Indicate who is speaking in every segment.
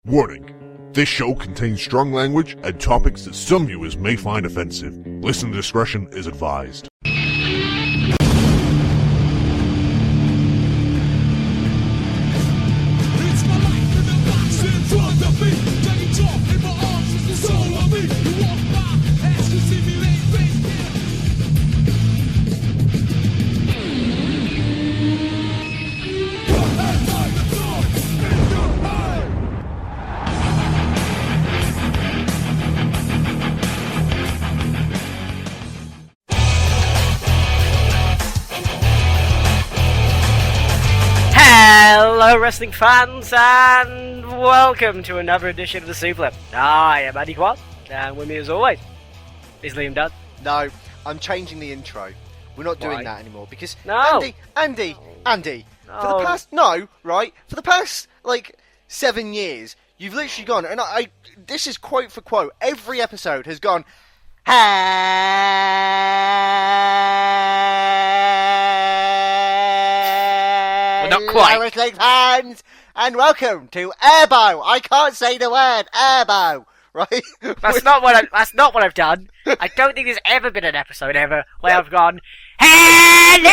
Speaker 1: Warning. This show contains strong language and topics that some viewers may find offensive. Listener discretion is advised.
Speaker 2: It's my life in the box in front of me. Taking talk in my arms is the soul of me. You walk by, ask to see me late face Your head like a thorn in your head.
Speaker 3: Hello wrestling fans and welcome to another edition of the Suplah. I am Andy Quad and with me as always is Liam Dunn.
Speaker 4: No, I'm changing the intro. We're not doing
Speaker 3: Why?
Speaker 4: that anymore because
Speaker 3: No.
Speaker 4: Andy. For
Speaker 3: No.
Speaker 4: the past For the past 7 years, you've literally gone, and I this is quote for quote. Every episode has gone.
Speaker 3: Not quite.
Speaker 4: Wrestling fans, and welcome to Airbow. I can't say the word Airbow. Right?
Speaker 3: That's not what I've done. I don't think there's ever been an episode ever where I've gone, hello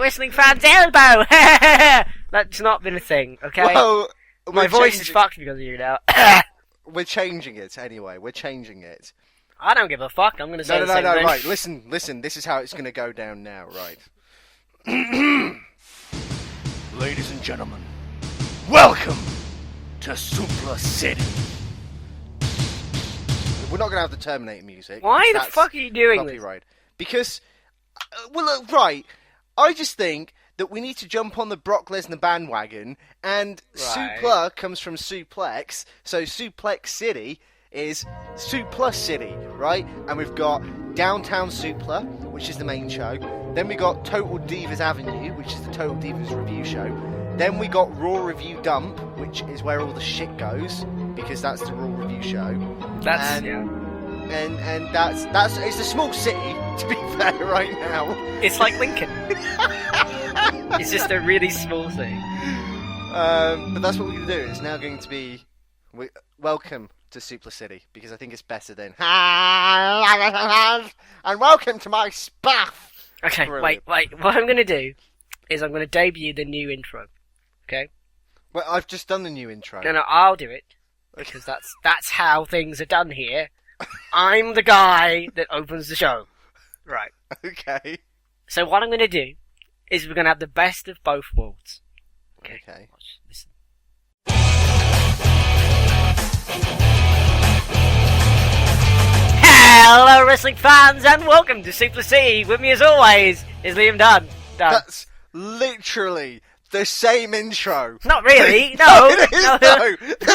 Speaker 3: wrestling fans elbow. That's not been a thing, okay?
Speaker 4: Well,
Speaker 3: my voice is fucked because of you now.
Speaker 4: We're changing it anyway. We're changing it.
Speaker 3: I don't give a fuck. I'm gonna say
Speaker 4: No,
Speaker 3: the same thing.
Speaker 4: right. Listen. This is how it's going to go down now, right? Ladies and gentlemen, welcome to Suplah City. We're not going to have the Terminator music.
Speaker 3: Why the
Speaker 4: That's
Speaker 3: fuck are you doing this?
Speaker 4: copyright. Because, right, I just think that we need to jump on the Brock Lesnar bandwagon, and
Speaker 3: Right.
Speaker 4: Suplah comes from suplex, so Suplex City is Suplah City, right? And we've got Downtown Suplah, which is the main show. Then we got Total Divas Avenue, which is the Total Divas review show. Then we got Raw Review Dump, which is where all the shit goes, because that's the Raw Review show.
Speaker 3: That's
Speaker 4: and,
Speaker 3: yeah.
Speaker 4: and that's it's a small city, to be fair, right now.
Speaker 3: It's like Lincoln. It's just a really small thing.
Speaker 4: But that's what we're going to do. It's now going to be welcome to Suplah City, because I think it's better than and welcome to my spaff.
Speaker 3: Okay,
Speaker 4: Brilliant.
Speaker 3: wait. What I'm gonna do is I'm gonna debut the new intro. Okay?
Speaker 4: Well, I've just done the new intro.
Speaker 3: No, I'll do it because that's how things are done here. I'm the guy that opens the show. Right.
Speaker 4: Okay.
Speaker 3: So what I'm gonna do is we're gonna have the best of both worlds. Okay.
Speaker 4: Okay.
Speaker 3: Watch, listen. Hello, wrestling fans, and welcome to Suplah City. With me, as always, is Liam Dunn.
Speaker 4: That's literally the same intro.
Speaker 3: Not really. No,
Speaker 4: No, it is,
Speaker 3: no,
Speaker 4: though.
Speaker 3: no,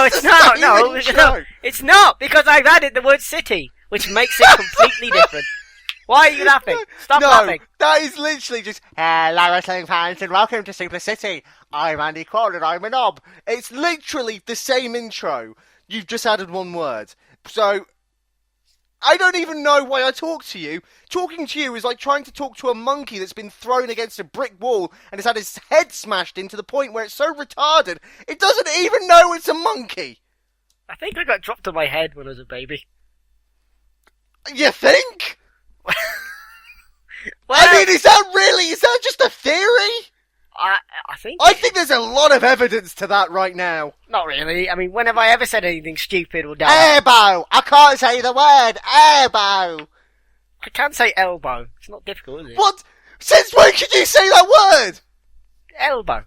Speaker 3: it's
Speaker 4: It's the
Speaker 3: not.
Speaker 4: same
Speaker 3: No,
Speaker 4: intro.
Speaker 3: it's not because I've added the word city, which makes it completely different. Why are you laughing? Stop
Speaker 4: No,
Speaker 3: laughing.
Speaker 4: that is literally just hello, wrestling fans, and welcome to Suplah City. I'm Andy Quad, and I'm a knob. It's literally the same intro. You've just added one word. So, I don't even know why I talk to you. Talking to you is like trying to talk to a monkey that's been thrown against a brick wall and has had its head smashed in to the point where it's so retarded, it doesn't even know it's a monkey.
Speaker 3: I think I got dropped on my head when I was a baby.
Speaker 4: You think?
Speaker 3: Well,
Speaker 4: I mean, is that just a theory?
Speaker 3: I think
Speaker 4: I think there's a lot of evidence to that right now.
Speaker 3: not really. I mean, when have I ever said anything stupid or dumb?
Speaker 4: Airbow! I can't say the word airbow!
Speaker 3: I can't say elbow. It's not difficult, is it?
Speaker 4: What? Since when could you say that word?
Speaker 3: Elbow.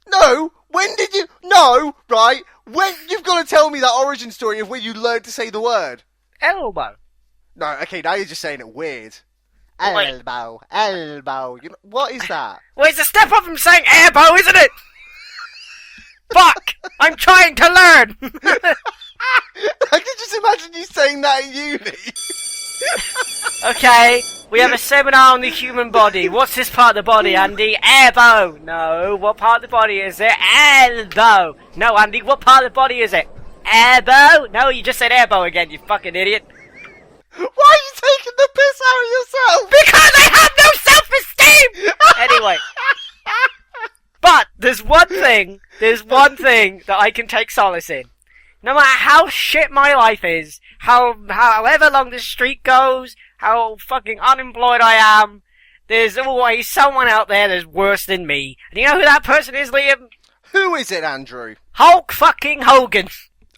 Speaker 4: No, when did you... No, right? When... You've got to tell me that origin story of when you learned to say the word.
Speaker 3: Elbow.
Speaker 4: No, okay, now you're just saying it weird.
Speaker 3: Wait.
Speaker 4: Elbow. You know, what is that?
Speaker 3: Well, it's a step up from saying airbow, isn't it? Fuck! I'm trying to learn!
Speaker 4: I can just imagine you saying that at uni.
Speaker 3: Okay, we have a seminar on the human body. What's this part of the body, Andy? Elbow! No, what part of the body is it? Elbow! No, Andy, what part of the body is it? Elbow? No, you just said elbow again, you fucking idiot.
Speaker 4: Why are you taking the piss out of yourself?
Speaker 3: Because I have no self-esteem! Anyway. But there's one thing that I can take solace in. No matter how shit my life is, however long the streak goes, how fucking unemployed I am, there's always someone out there that's worse than me. And you know who that person is, Liam?
Speaker 4: Who is it, Andrew?
Speaker 3: Hulk fucking Hogan.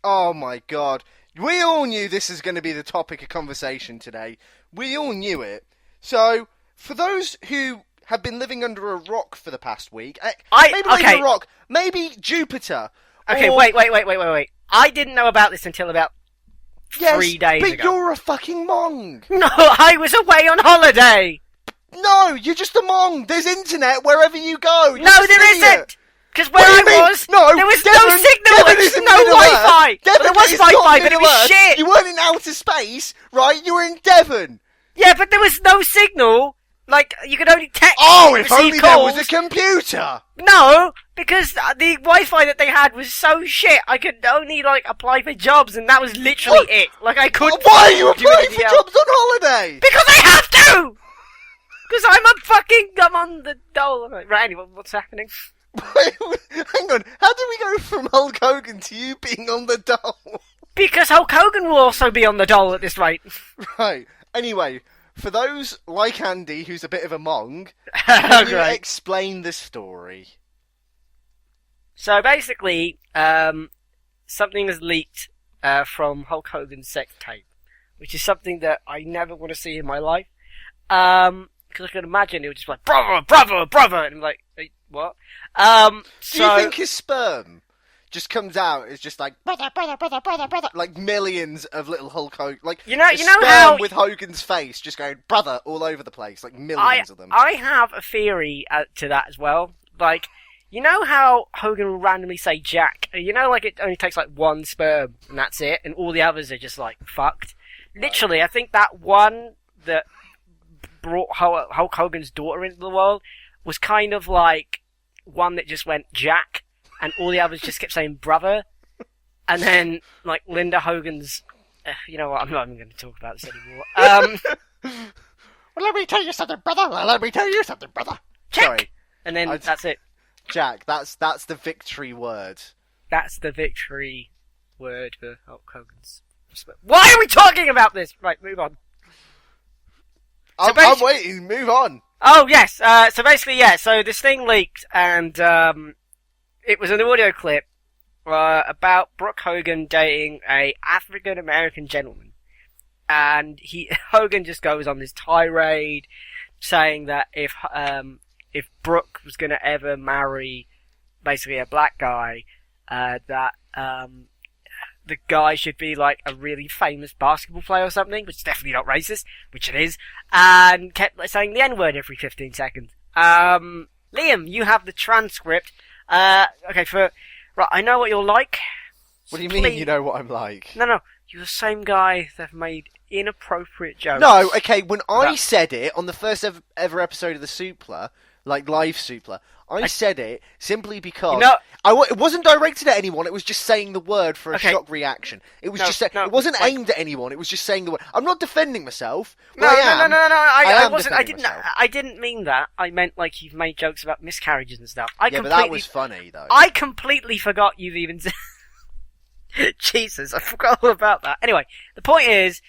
Speaker 4: Oh my god. We all knew this is going to be the topic of conversation today. We all knew it. So, for those who have been living under a rock for the past week, maybe not even a rock, maybe Jupiter.
Speaker 3: Okay, wait. I didn't know about this until about 3 days ago.
Speaker 4: But you're a fucking Mong.
Speaker 3: No, I was away on holiday.
Speaker 4: No, you're just a Mong. There's internet wherever you go.
Speaker 3: No, there isn't. Because where I was, there was no signal, there was no Wi-Fi. There was Wi-Fi, but it was shit.
Speaker 4: You weren't in outer space, right? You were in Devon.
Speaker 3: Yeah, but there was no signal. Like, you could only text.
Speaker 4: Oh, if only
Speaker 3: calls.
Speaker 4: There was a computer.
Speaker 3: No, because the Wi-Fi that they had was so shit. I could only apply for jobs, and that was literally it. Like, I couldn't.
Speaker 4: Why are you applying for jobs on holiday?
Speaker 3: Because I have to. Because I'm on the dole. Right, anyway, what's happening?
Speaker 4: Hang on, how did we go from Hulk Hogan to you being on the dole?
Speaker 3: Because Hulk Hogan will also be on the dole at this rate.
Speaker 4: Right. Anyway, for those like Andy, who's a bit of a Mong, can you explain the story?
Speaker 3: So basically, something has leaked from Hulk Hogan's sex tape, which is something that I never want to see in my life. Because I can imagine it would just be like, brother, and I'm like, hey, what?
Speaker 4: Do you think his sperm just comes out? It's just like brother, like millions of little Hulk Hogan, like
Speaker 3: you know how
Speaker 4: with Hogan's face just going brother all over the place, like millions of them.
Speaker 3: I have a theory to that as well. Like, you know how Hogan will randomly say Jack? You know, like it only takes like one sperm and that's it, and all the others are just like fucked. Literally, I think that one that brought Hulk Hogan's daughter into the world was kind of like one that just went Jack, and all the others just kept saying brother, and then like Linda Hogan's, you know what? I'm not even going to talk about this anymore.
Speaker 4: Well, let me tell you something, brother.
Speaker 3: Check!
Speaker 4: Sorry,
Speaker 3: and then that's it.
Speaker 4: Jack. That's the victory word.
Speaker 3: That's the victory word for Hulk Hogan's. Why are we talking about this? Right, move on.
Speaker 4: I'm waiting. Move on.
Speaker 3: Oh, yes. So basically, yeah. So this thing leaked, and it was an audio clip about Brooke Hogan dating a African American gentleman, and Hogan just goes on this tirade, saying that if Brooke was going to ever marry, basically a black guy, that the guy should be like a really famous basketball player or something, which is definitely not racist, which it is, and kept saying the N-word every 15 seconds. Liam, you have the transcript. Okay, right, I know what you're like.
Speaker 4: What do you mean you know what I'm like?
Speaker 3: No, you're the same guy that made inappropriate jokes.
Speaker 4: No, okay, when I said it on the first ever episode of the Suplah, like live Suplah, I said it simply because it wasn't directed at anyone. It was just saying the word for a shock reaction. It was it wasn't aimed at anyone. It was just saying the word. I'm not defending myself.
Speaker 3: No. I wasn't.
Speaker 4: Myself.
Speaker 3: I didn't mean that. I meant like you've made jokes about miscarriages and stuff.
Speaker 4: But that was funny though.
Speaker 3: I completely forgot you've even. Jesus, I forgot all about that. Anyway, the point is,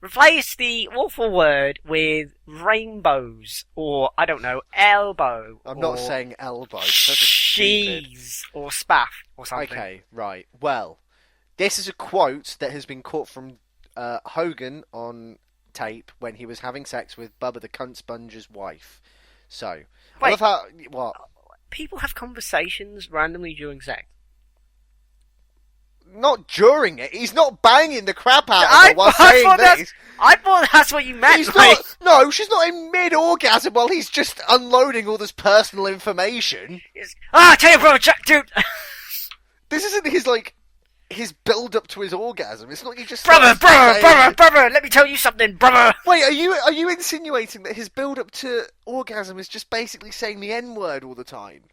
Speaker 3: replace the awful word with rainbows, or, I don't know, elbow.
Speaker 4: I'm not saying elbow.
Speaker 3: Cheese, or spaff, or something.
Speaker 4: Okay, right. Well, this is a quote that has been caught from Hogan on tape when he was having sex with Bubba the Cunt Sponge's wife. So, I love how... What?
Speaker 3: People have conversations randomly during sex.
Speaker 4: Not during it. He's not banging the crap out of her while saying this.
Speaker 3: I thought that's what you meant.
Speaker 4: No, she's not in mid-orgasm while he's just unloading all this personal information.
Speaker 3: I tell you, bro, dude.
Speaker 4: This isn't his build-up to his orgasm. It's not you just...
Speaker 3: Brother, let me tell you something, brother.
Speaker 4: Wait, are you insinuating that his build-up to orgasm is just basically saying the N-word all the time?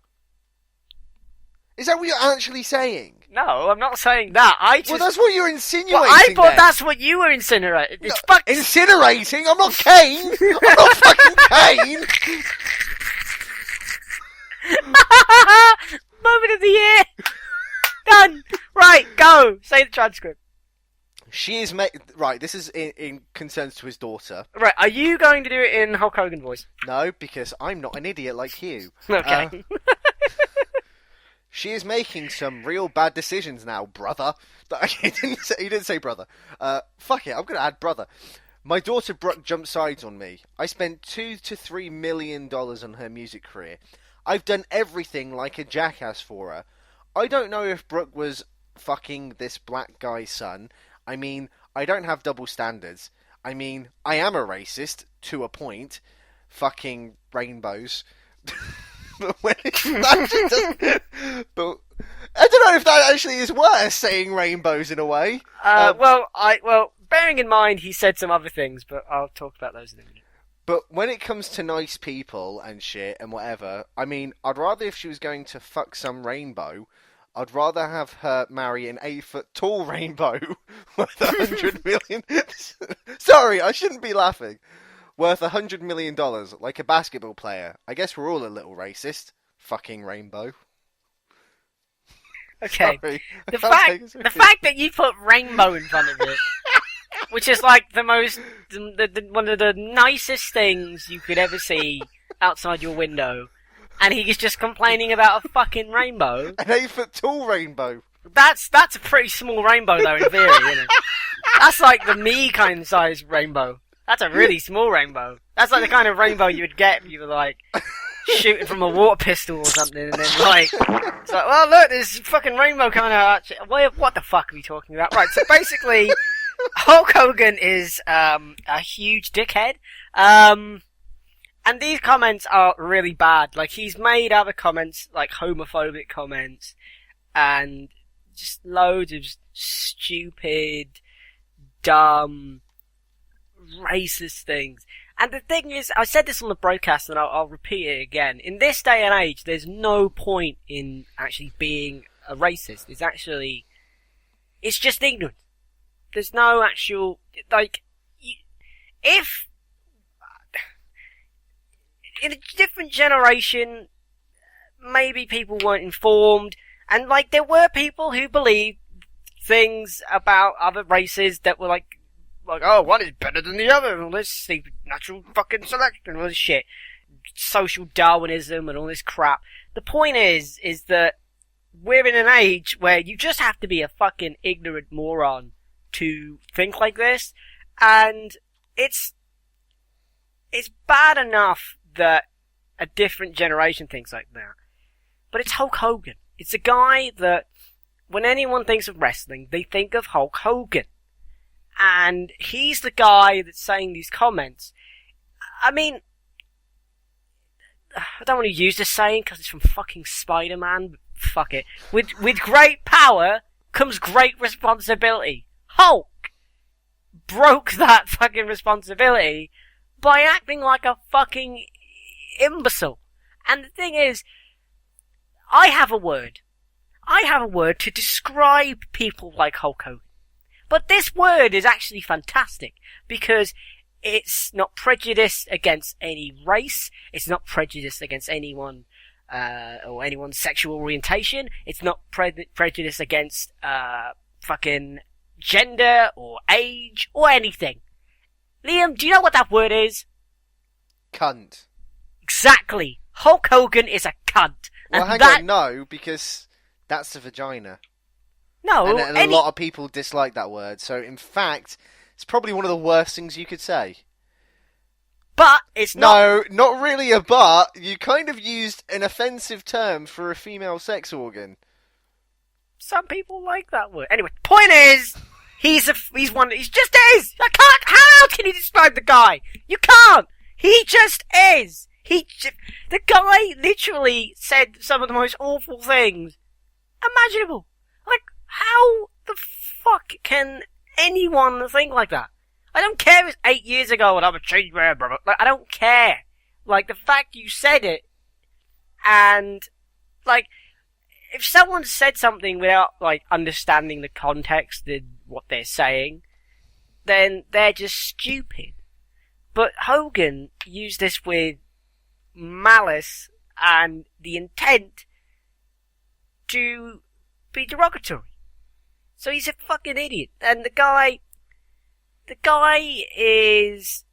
Speaker 4: Is that what you're actually saying?
Speaker 3: No, I'm not saying that.
Speaker 4: Well, that's what you're insinuating. Well,
Speaker 3: I thought that's what you were incinerating.
Speaker 4: Incinerating? I'm not Kane. I'm not fucking Kane.
Speaker 3: Moment of the year. Done. Right, go. Say the transcript.
Speaker 4: She is right. This is in concerns to his daughter.
Speaker 3: Right, are you going to do it in Hulk Hogan voice?
Speaker 4: No, because I'm not an idiot like you.
Speaker 3: Okay.
Speaker 4: She is making some real bad decisions now, brother. He didn't say brother. Fuck it, I'm gonna add brother. My daughter Brooke jumped sides on me. I spent $2 to $3 million on her music career. I've done everything like a jackass for her. I don't know if Brooke was fucking this black guy's son. I mean, I don't have double standards. I mean, I am a racist, to a point. Fucking rainbows. But I don't know if that actually is worse, saying rainbows in a way.
Speaker 3: Well, bearing in mind he said some other things, but I'll talk about those in a minute.
Speaker 4: But when it comes to nice people and shit and whatever, I mean, I'd rather if she was going to fuck some rainbow, I'd rather have her marry an 8-foot-tall rainbow worth $100 million. Sorry, I shouldn't be laughing. Worth $100 million, like a basketball player. I guess we're all a little racist. Fucking rainbow.
Speaker 3: Okay.
Speaker 4: Sorry.
Speaker 3: The fact that you put rainbow in front of it, which is like the one of the nicest things you could ever see outside your window. And he's just complaining about a fucking rainbow.
Speaker 4: An 8-foot-tall rainbow.
Speaker 3: That's a pretty small rainbow, though, in theory, isn't it? That's like the me kind of size rainbow. That's a really small rainbow. That's like the kind of rainbow you would get if you were, like, shooting from a water pistol or something, and then, like, it's like, well, look, there's a fucking rainbow coming out. What the fuck are we talking about? Right, so basically, Hulk Hogan is a huge dickhead. And these comments are really bad. Like, he's made other comments, like homophobic comments, and just loads of stupid, dumb, racist things. And the thing is, I said this on the broadcast, and I'll repeat it again. In this day and age, there's no point in actually being a racist. It's just ignorant. There's no actual, like, if in a different generation, maybe people weren't informed, and like there were people who believed things about other races that were like, oh, one is better than the other, and all this natural fucking selection, and all this shit, social Darwinism, and all this crap. The point is that we're in an age where you just have to be a fucking ignorant moron to think like this, and it's bad enough that a different generation thinks like that. But it's Hulk Hogan. It's a guy that, when anyone thinks of wrestling, they think of Hulk Hogan. And he's the guy that's saying these comments. I mean, I don't want to use this saying because it's from fucking Spider-Man, but fuck it. With great power comes great responsibility. Hulk broke that fucking responsibility by acting like a fucking imbecile. And the thing is, I have a word to describe people like Hulk Hogan. But this word is actually fantastic because it's not prejudiced against any race. It's not prejudiced against anyone, or anyone's sexual orientation. It's not prejudiced against, fucking gender or age or anything. Liam, do you know what that word is?
Speaker 4: Cunt.
Speaker 3: Exactly. Hulk Hogan is a cunt.
Speaker 4: Well,
Speaker 3: and
Speaker 4: hang on, no, because that's a vagina.
Speaker 3: No,
Speaker 4: and a lot of people dislike that word, so in fact, it's probably one of the worst things you could say.
Speaker 3: But it's not...
Speaker 4: No, not really a but. You kind of used an offensive term for a female sex organ.
Speaker 3: Some people like that word. Anyway, point is, he's just is! I can't, how else can you describe the guy? You can't! He just is! The guy literally said some of the most awful things imaginable. Like, how the fuck can anyone think like that? I don't care if it's 8 years ago and I'm a change man, bro. Like, I don't care. Like, the fact you said it, and, like, if someone said something without, like, understanding the context of what they're saying, then they're just stupid. But Hogan used this with malice and the intent to be derogatory. So he's a fucking idiot. And the guy is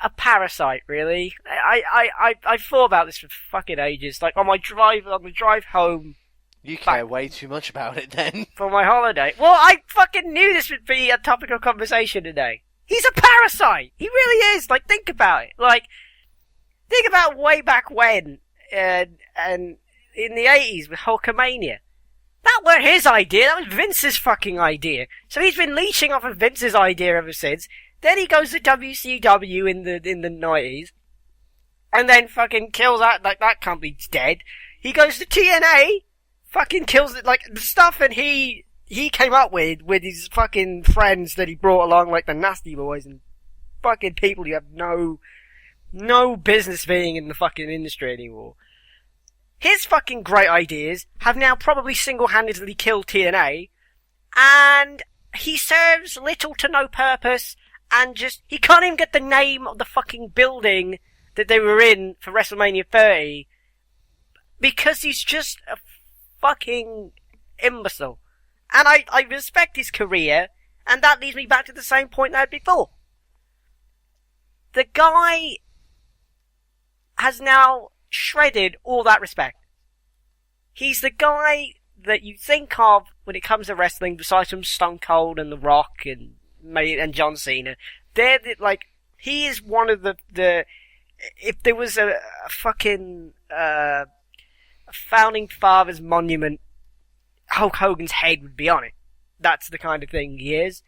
Speaker 3: a parasite, really. I thought about this for fucking ages. Like on the drive home.
Speaker 4: You care way too much about it then.
Speaker 3: For my holiday. Well, I fucking knew this would be a topic of conversation today. He's a parasite. He really is. Like, think about it. Like, think about way back when, and in the 80s with Hulkamania. That weren't his idea, that was Vince's fucking idea. So he's been leeching off of Vince's idea ever since. Then he goes to WCW in the 90s. And then fucking kills that company's dead. He goes to TNA, fucking kills it, like, the stuff that he came up with his fucking friends that he brought along, like the Nasty Boys and fucking people you have no business being in the fucking industry anymore. His fucking great ideas have now probably single-handedly killed TNA, and he serves little to no purpose, and he can't even get the name of the fucking building that they were in for WrestleMania 30, because he's just a fucking imbecile. And I respect his career, and that leads me back to the same point I had before. The guy has now shredded all that respect. He's the guy that you think of when it comes to wrestling, besides from Stone Cold and The Rock and John Cena. He is one of the if there was a fucking a founding fathers monument, Hulk Hogan's head would be on it. That's the kind of thing he is.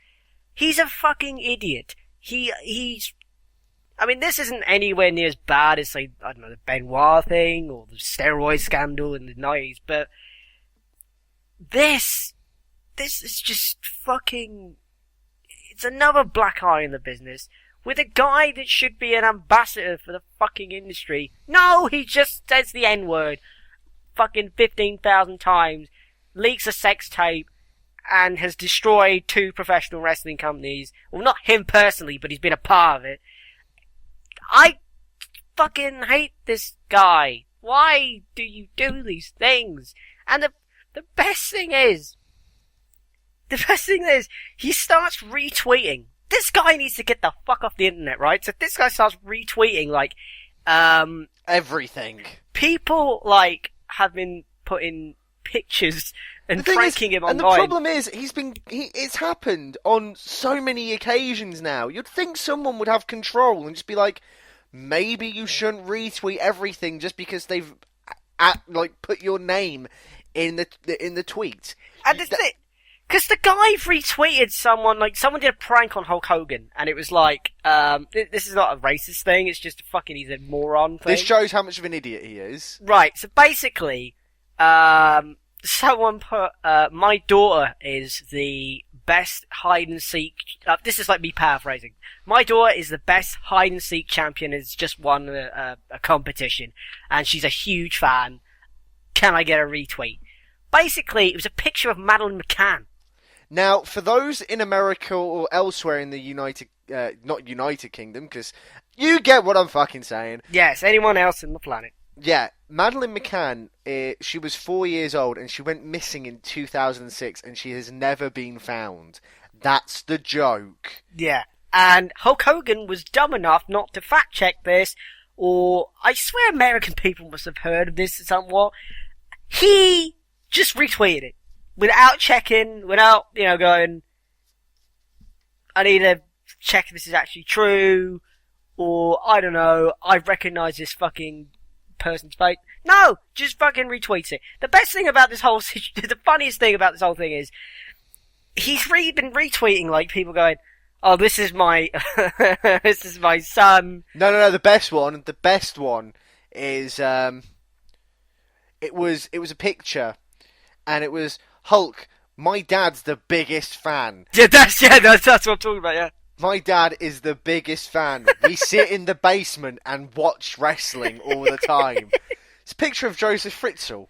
Speaker 3: He's a fucking idiot. I mean, this isn't anywhere near as bad as, say, I don't know, the Benoit thing, or the steroid scandal in the 90s, but this is just fucking, it's another black eye in the business, with a guy that should be an ambassador for the fucking industry. No, he just says the N-word fucking 15,000 times, leaks a sex tape, and has destroyed 2 professional wrestling companies. Well, not him personally, but he's been a part of it. I fucking hate this guy. Why do you do these things? And the best thing is, he starts retweeting. This guy needs to get the fuck off the internet, right? So this guy starts retweeting, like,
Speaker 4: everything.
Speaker 3: People, like, have been putting pictures and pranking him online.
Speaker 4: And the problem is, it's happened on so many occasions now. You'd think someone would have control and just be like, maybe you shouldn't retweet everything just because they've put your name in the tweet.
Speaker 3: And that's it. Because the guy retweeted someone did a prank on Hulk Hogan, and it was like, this is not a racist thing, it's just he's a moron thing.
Speaker 4: This shows how much of an idiot he is.
Speaker 3: Right, so basically, someone put, my daughter is the best hide-and-seek... this is like me paraphrasing. My daughter is the best hide-and-seek champion, has just won a competition, and she's a huge fan. Can I get a retweet? Basically, it was a picture of Madeline McCann.
Speaker 4: Now, for those in America or elsewhere in the not United Kingdom, because you get what I'm fucking saying.
Speaker 3: Yes, anyone else on the planet.
Speaker 4: Yeah, Madeline McCann, she was 4 years old and she went missing in 2006 and she has never been found. That's the joke.
Speaker 3: Yeah, and Hulk Hogan was dumb enough not to fact check this, or I swear American people must have heard of this somewhat. He just retweeted it. Without checking, without, going, I need to check if this is actually true, or, I don't know, I recognise this fucking person's fake. No! Just fucking retweets it. The best thing about this whole the funniest thing about this whole thing is, he's been retweeting, like, people going, oh, this is my, this is my son.
Speaker 4: No, the best one is, it was a picture, and it was, Hulk, my dad's the biggest fan.
Speaker 3: Yeah, that's what I'm talking about, yeah.
Speaker 4: My dad is the biggest fan. We sit in the basement and watch wrestling all the time. It's a picture of Joseph Fritzl.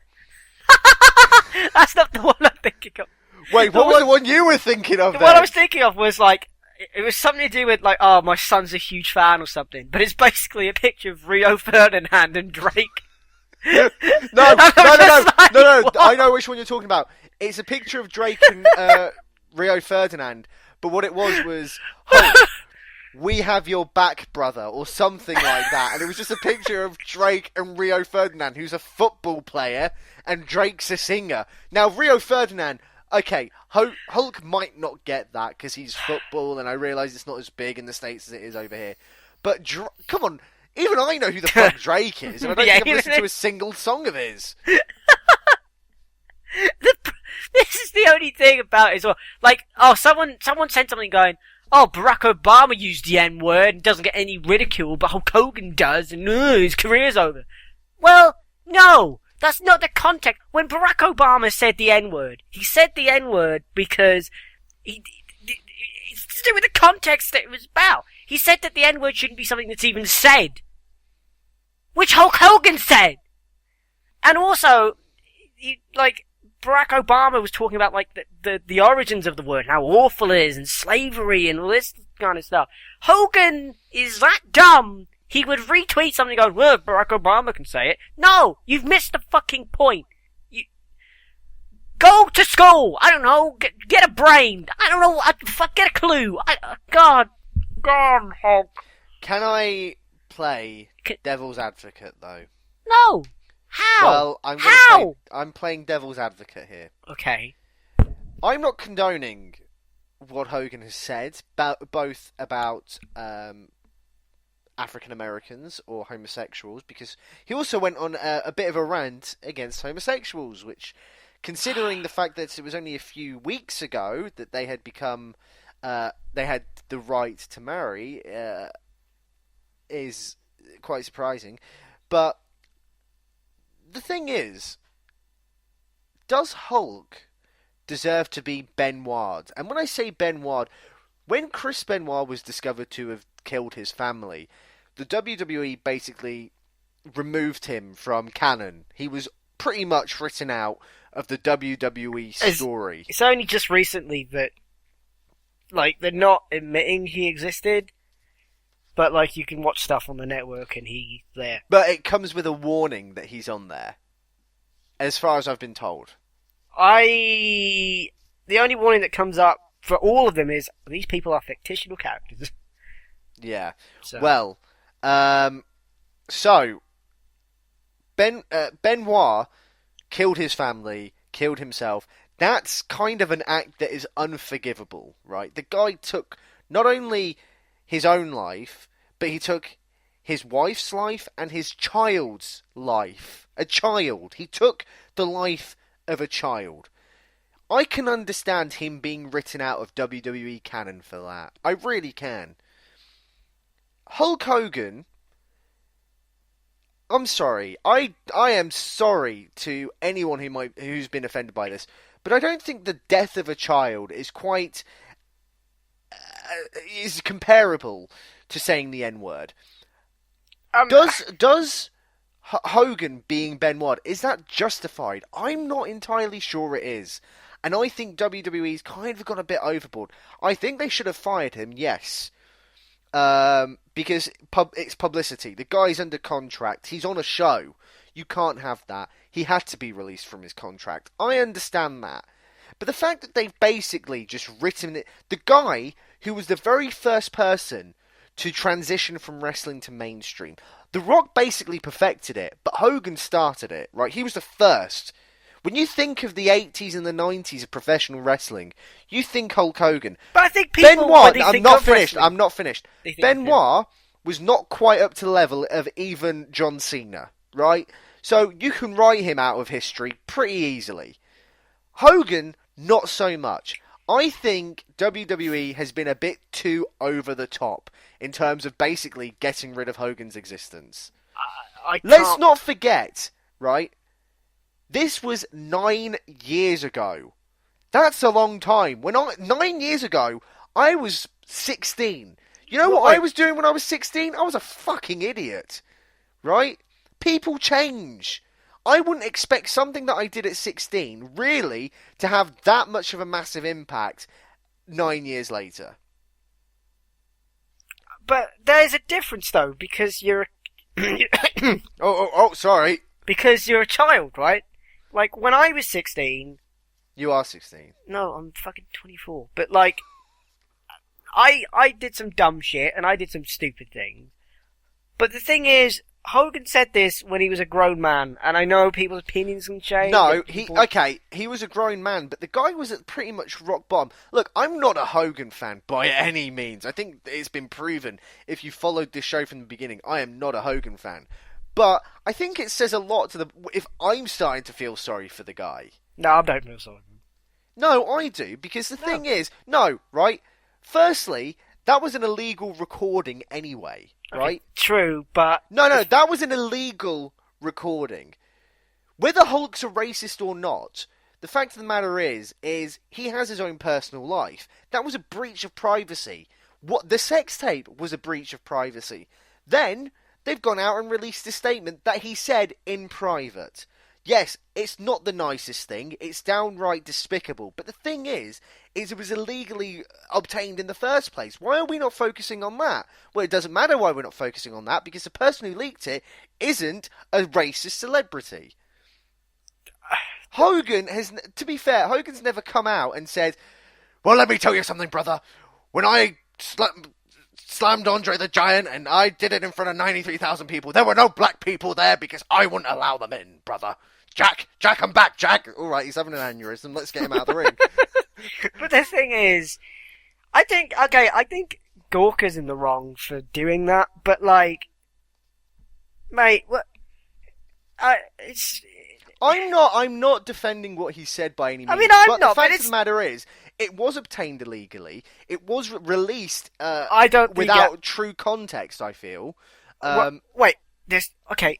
Speaker 3: That's not the one I'm thinking of.
Speaker 4: Wait, what was the one you were thinking of?
Speaker 3: The one I was thinking of was like, it was something to do with like, oh, my son's a huge fan or something. But it's basically a picture of Rio Ferdinand and Drake.
Speaker 4: No,
Speaker 3: like,
Speaker 4: no.
Speaker 3: what?
Speaker 4: I know which one you're talking about. It's a picture of Drake and Rio Ferdinand, but what it was, Hulk, we have your back, brother, or something like that. And it was just a picture of Drake and Rio Ferdinand, who's a football player, and Drake's a singer. Now, Rio Ferdinand, okay, Hulk might not get that because he's football, and I realise it's not as big in the States as it is over here. But, come on, even I know who the fuck Drake is, and I don't think I've listened to a single song of his.
Speaker 3: This is the only thing about it as well. Like, someone said something going, Barack Obama used the N-word and doesn't get any ridicule, but Hulk Hogan does, and his career's over. Well, no, that's not the context. When Barack Obama said the N-word, he said the N-word because it's to do with the context that it was about. He said that the N-word shouldn't be something that's even said, which Hulk Hogan said. And also, Barack Obama was talking about, the origins of the word, how awful it is, and slavery, and all this kind of stuff. Hogan is that dumb, he would retweet something going, well, Barack Obama can say it. No! You've missed the fucking point. Go to school! I don't know, get a brain! I don't know, get a clue! God, Hulk.
Speaker 4: Can I play Devil's Advocate, though?
Speaker 3: No! How?
Speaker 4: Well, I'm playing Devil's Advocate here.
Speaker 3: Okay.
Speaker 4: I'm not condoning what Hogan has said, both about African Americans or homosexuals, because he also went on a bit of a rant against homosexuals, which, considering the fact that it was only a few weeks ago that they had become, they had the right to marry, is quite surprising. But the thing is, does Hulk deserve to be Benoit? And when I say Benoit, when Chris Benoit was discovered to have killed his family, the WWE basically removed him from canon. He was pretty much written out of the WWE story.
Speaker 3: It's only just recently that, they're not admitting he existed, but, you can watch stuff on the network and he's there.
Speaker 4: But it comes with a warning that he's on there, as far as I've been told.
Speaker 3: The only warning that comes up for all of them is, these people are fictional characters.
Speaker 4: Yeah.
Speaker 3: So.
Speaker 4: Well, so, Benoit killed his family, killed himself. That's kind of an act that is unforgivable, right? The guy took not only his own life, but he took his wife's life and his child's life. A child. He took the life of a child. I can understand him being written out of WWE canon for that. I really can. Hulk Hogan, I'm sorry. I am sorry to anyone who's been offended by this, but I don't think the death of a child is quite is comparable to saying the N-word. Does Hogan being Benoit, is that justified? I'm not entirely sure it is. And I think WWE's kind of gone a bit overboard. I think they should have fired him, yes. Because it's publicity. The guy's under contract. He's on a show. You can't have that. He had to be released from his contract. I understand that. But the fact that they've basically just written it... The guy who was the very first person to transition from wrestling to mainstream. The Rock basically perfected it, but Hogan started it, right? He was the first. When you think of the 80s and the 90s of professional wrestling, you think Hulk Hogan.
Speaker 3: But I think people...
Speaker 4: Benoit, I'm not finished. Benoit was not quite up to the level of even John Cena, right? So you can write him out of history pretty easily. Hogan, not so much. I think WWE has been a bit too over the top in terms of basically getting rid of Hogan's existence. Let's not forget, right? This was 9 years ago. That's a long time. 9 years ago, I was 16. You know what I was doing when I was 16? I was a fucking idiot. Right? People change. I wouldn't expect something that I did at 16, really, to have that much of a massive impact 9 years later.
Speaker 3: But there's a difference, though, because you're...
Speaker 4: Oh, sorry.
Speaker 3: Because you're a child, right? Like, when I was 16...
Speaker 4: You are 16.
Speaker 3: No, I'm fucking 24. But, like, I did some dumb shit, and I did some stupid things. But the thing is, Hogan said this when he was a grown man, and I know people's opinions can change.
Speaker 4: No, he was a grown man, but the guy was at pretty much rock bottom. Look, I'm not a Hogan fan by any means. I think it's been proven, if you followed this show from the beginning, I am not a Hogan fan. But I think it says a lot if I'm starting to feel sorry for the guy.
Speaker 3: No, I don't feel sorry.
Speaker 4: No, I do, because the thing is, right? Firstly, that was an illegal recording anyway, right?
Speaker 3: Okay, true, but...
Speaker 4: No, that was an illegal recording. Whether Hulk's a racist or not, the fact of the matter is he has his own personal life. That was a breach of privacy. The sex tape was a breach of privacy. Then, they've gone out and released a statement that he said in private. Yes, it's not the nicest thing, it's downright despicable, but the thing is it was illegally obtained in the first place. Why are we not focusing on that? Well, it doesn't matter why we're not focusing on that, because the person who leaked it isn't a racist celebrity. Hogan to be fair, Hogan's never come out and said, well, let me tell you something, brother. When I slammed Andre the Giant and I did it in front of 93,000 people, there were no black people there because I wouldn't allow them in, brother. Jack, I'm back, Jack. All right, he's having an aneurysm. Let's get him out of the ring.
Speaker 3: But the thing is, I think Gorka's in the wrong for doing that, but like, mate, what?
Speaker 4: I'm not defending what he said by any means.
Speaker 3: I mean, I'm
Speaker 4: but
Speaker 3: not.
Speaker 4: The fact
Speaker 3: but
Speaker 4: of the matter is, it was obtained illegally. It was released.
Speaker 3: I don't
Speaker 4: without true context. I feel.
Speaker 3: Wait, okay.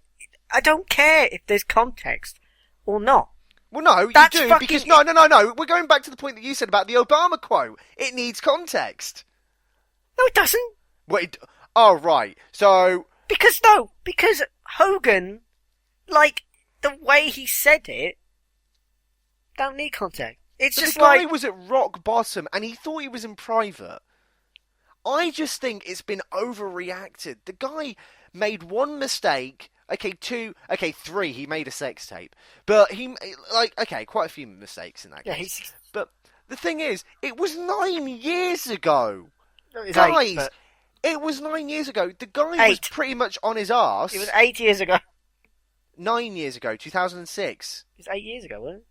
Speaker 3: I don't care if there's context or not.
Speaker 4: Well, no,
Speaker 3: That's
Speaker 4: you do,
Speaker 3: fucking...
Speaker 4: because... No. We're going back to the point that you said about the Obama quote. It needs context.
Speaker 3: No, it doesn't.
Speaker 4: Wait, oh, right. So...
Speaker 3: Because Hogan, like, the way he said it, don't need context. It's just
Speaker 4: the guy
Speaker 3: like...
Speaker 4: was at rock bottom, and he thought he was in private. I just think it's been overreacted. The guy made one mistake... three, he made a sex tape. But quite a few mistakes in that case. But the thing is, it was 9 years ago. Guys, it was 9 years ago. The guy was pretty much on his arse.
Speaker 3: It was 8 years ago.
Speaker 4: 9 years ago, 2006.
Speaker 3: It was 8 years ago, wasn't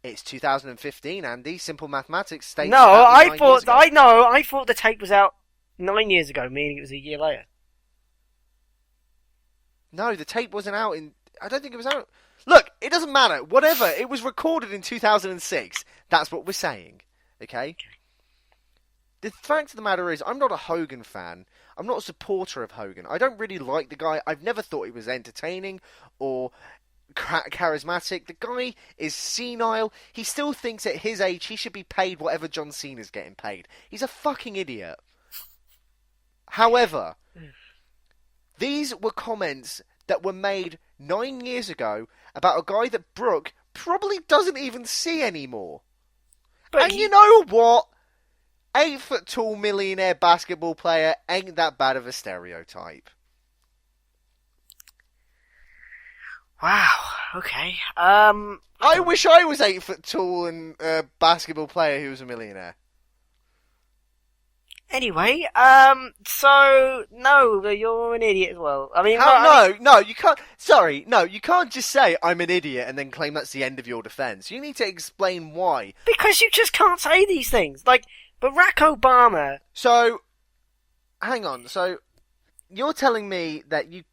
Speaker 3: it?
Speaker 4: It's 2015, Andy. Simple mathematics states
Speaker 3: No, I thought the tape was out 9 years ago, meaning it was a year later.
Speaker 4: No, the tape wasn't out I don't think it was out... Look, it doesn't matter. Whatever. It was recorded in 2006. That's what we're saying. Okay? The fact of the matter is, I'm not a Hogan fan. I'm not a supporter of Hogan. I don't really like the guy. I've never thought he was entertaining or charismatic. The guy is senile. He still thinks at his age he should be paid whatever John Cena's getting paid. He's a fucking idiot. However... These were comments that were made 9 years ago about a guy that Brooke probably doesn't even see anymore. And you know what? 8 foot tall millionaire basketball player ain't that bad of a stereotype.
Speaker 3: Wow, okay.
Speaker 4: I wish I was 8 foot tall and a basketball player who was a millionaire.
Speaker 3: Anyway, so, no, you're an idiot as well. I mean,
Speaker 4: no, you can't, you can't just say, I'm an idiot, and then claim that's the end of your defense. You need to explain why.
Speaker 3: Because you just can't say these things. Like, Barack Obama...
Speaker 4: So, hang on, so, you're telling me that you,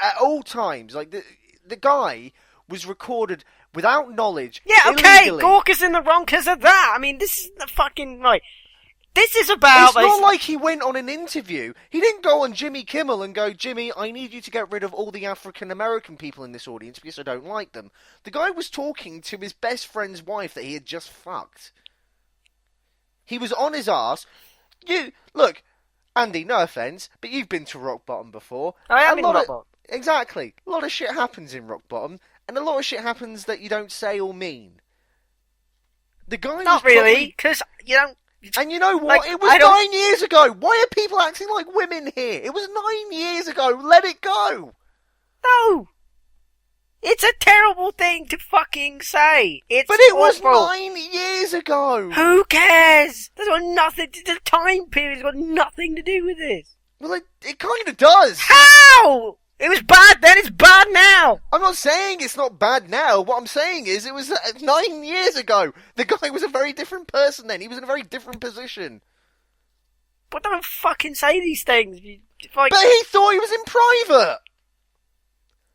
Speaker 4: at all times, like, the guy was recorded without knowledge,
Speaker 3: Yeah, okay,
Speaker 4: illegally.
Speaker 3: Gorka's in the wrong because of that. I mean, this is the fucking, right... This is about...
Speaker 4: It's not like he went on an interview. He didn't go on Jimmy Kimmel and go, Jimmy, I need you to get rid of all the African-American people in this audience because I don't like them. The guy was talking to his best friend's wife that he had just fucked. He was on his arse. Look, Andy, no offence, but you've been to rock bottom before.
Speaker 3: I am in rock bottom.
Speaker 4: Exactly. A lot of shit happens in rock bottom, and a lot of shit happens that you don't say or mean. The guy
Speaker 3: Not really, because you don't...
Speaker 4: And you know what?
Speaker 3: Like,
Speaker 4: it was 9 years ago. Why are people acting like women here? It was 9 years ago. Let it go.
Speaker 3: No. It's a terrible thing to fucking say. It's
Speaker 4: But it was
Speaker 3: awful.
Speaker 4: 9 years ago!
Speaker 3: Who cares? That's got nothing. The time period's got nothing to do with this.
Speaker 4: Well, it kind of does!
Speaker 3: How? It was bad then. It's bad now.
Speaker 4: I'm not saying it's not bad now. What I'm saying is it was 9 years ago. The guy was a very different person then. He was in a very different position.
Speaker 3: But don't fucking say these things.
Speaker 4: But he thought he was in private!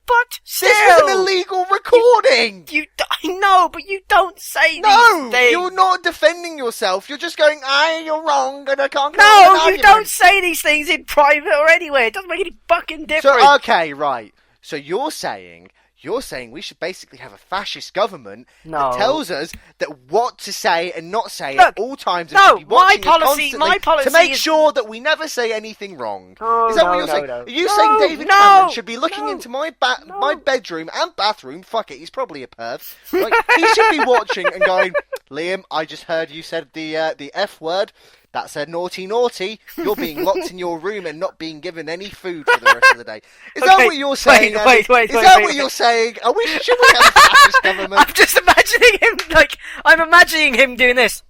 Speaker 3: But still,
Speaker 4: This was an illegal recording!
Speaker 3: I know, but you don't say
Speaker 4: No!
Speaker 3: these things.
Speaker 4: You're not defending yourself. You're just going, you're wrong, and I can't go on
Speaker 3: No,
Speaker 4: an
Speaker 3: you
Speaker 4: argument."
Speaker 3: don't say these things in private or anywhere. It doesn't make any fucking difference.
Speaker 4: So, okay, right. So you're saying we should basically have a fascist government
Speaker 3: No.
Speaker 4: that tells us that what to say and not say
Speaker 3: Look,
Speaker 4: at all times. And
Speaker 3: no,
Speaker 4: should be
Speaker 3: my
Speaker 4: watching us
Speaker 3: policy
Speaker 4: constantly to make
Speaker 3: is-
Speaker 4: sure that we never say anything wrong.
Speaker 3: Oh,
Speaker 4: Is that
Speaker 3: no,
Speaker 4: what you're
Speaker 3: no,
Speaker 4: saying?
Speaker 3: no.
Speaker 4: Are you
Speaker 3: No,
Speaker 4: saying David
Speaker 3: no,
Speaker 4: Cameron should be looking
Speaker 3: no,
Speaker 4: into my
Speaker 3: no.
Speaker 4: my bedroom and bathroom? Fuck it, he's probably a perv. Like, he should be watching and going, Liam, I just heard you said the F word. That's a naughty. You're being locked in your room and not being given any food for the rest of the day. Is that
Speaker 3: Okay,
Speaker 4: what you're saying?
Speaker 3: wait,
Speaker 4: Andy? Is that what you're saying? Should we have a fascist government?
Speaker 3: I'm just imagining him, I'm imagining him doing this.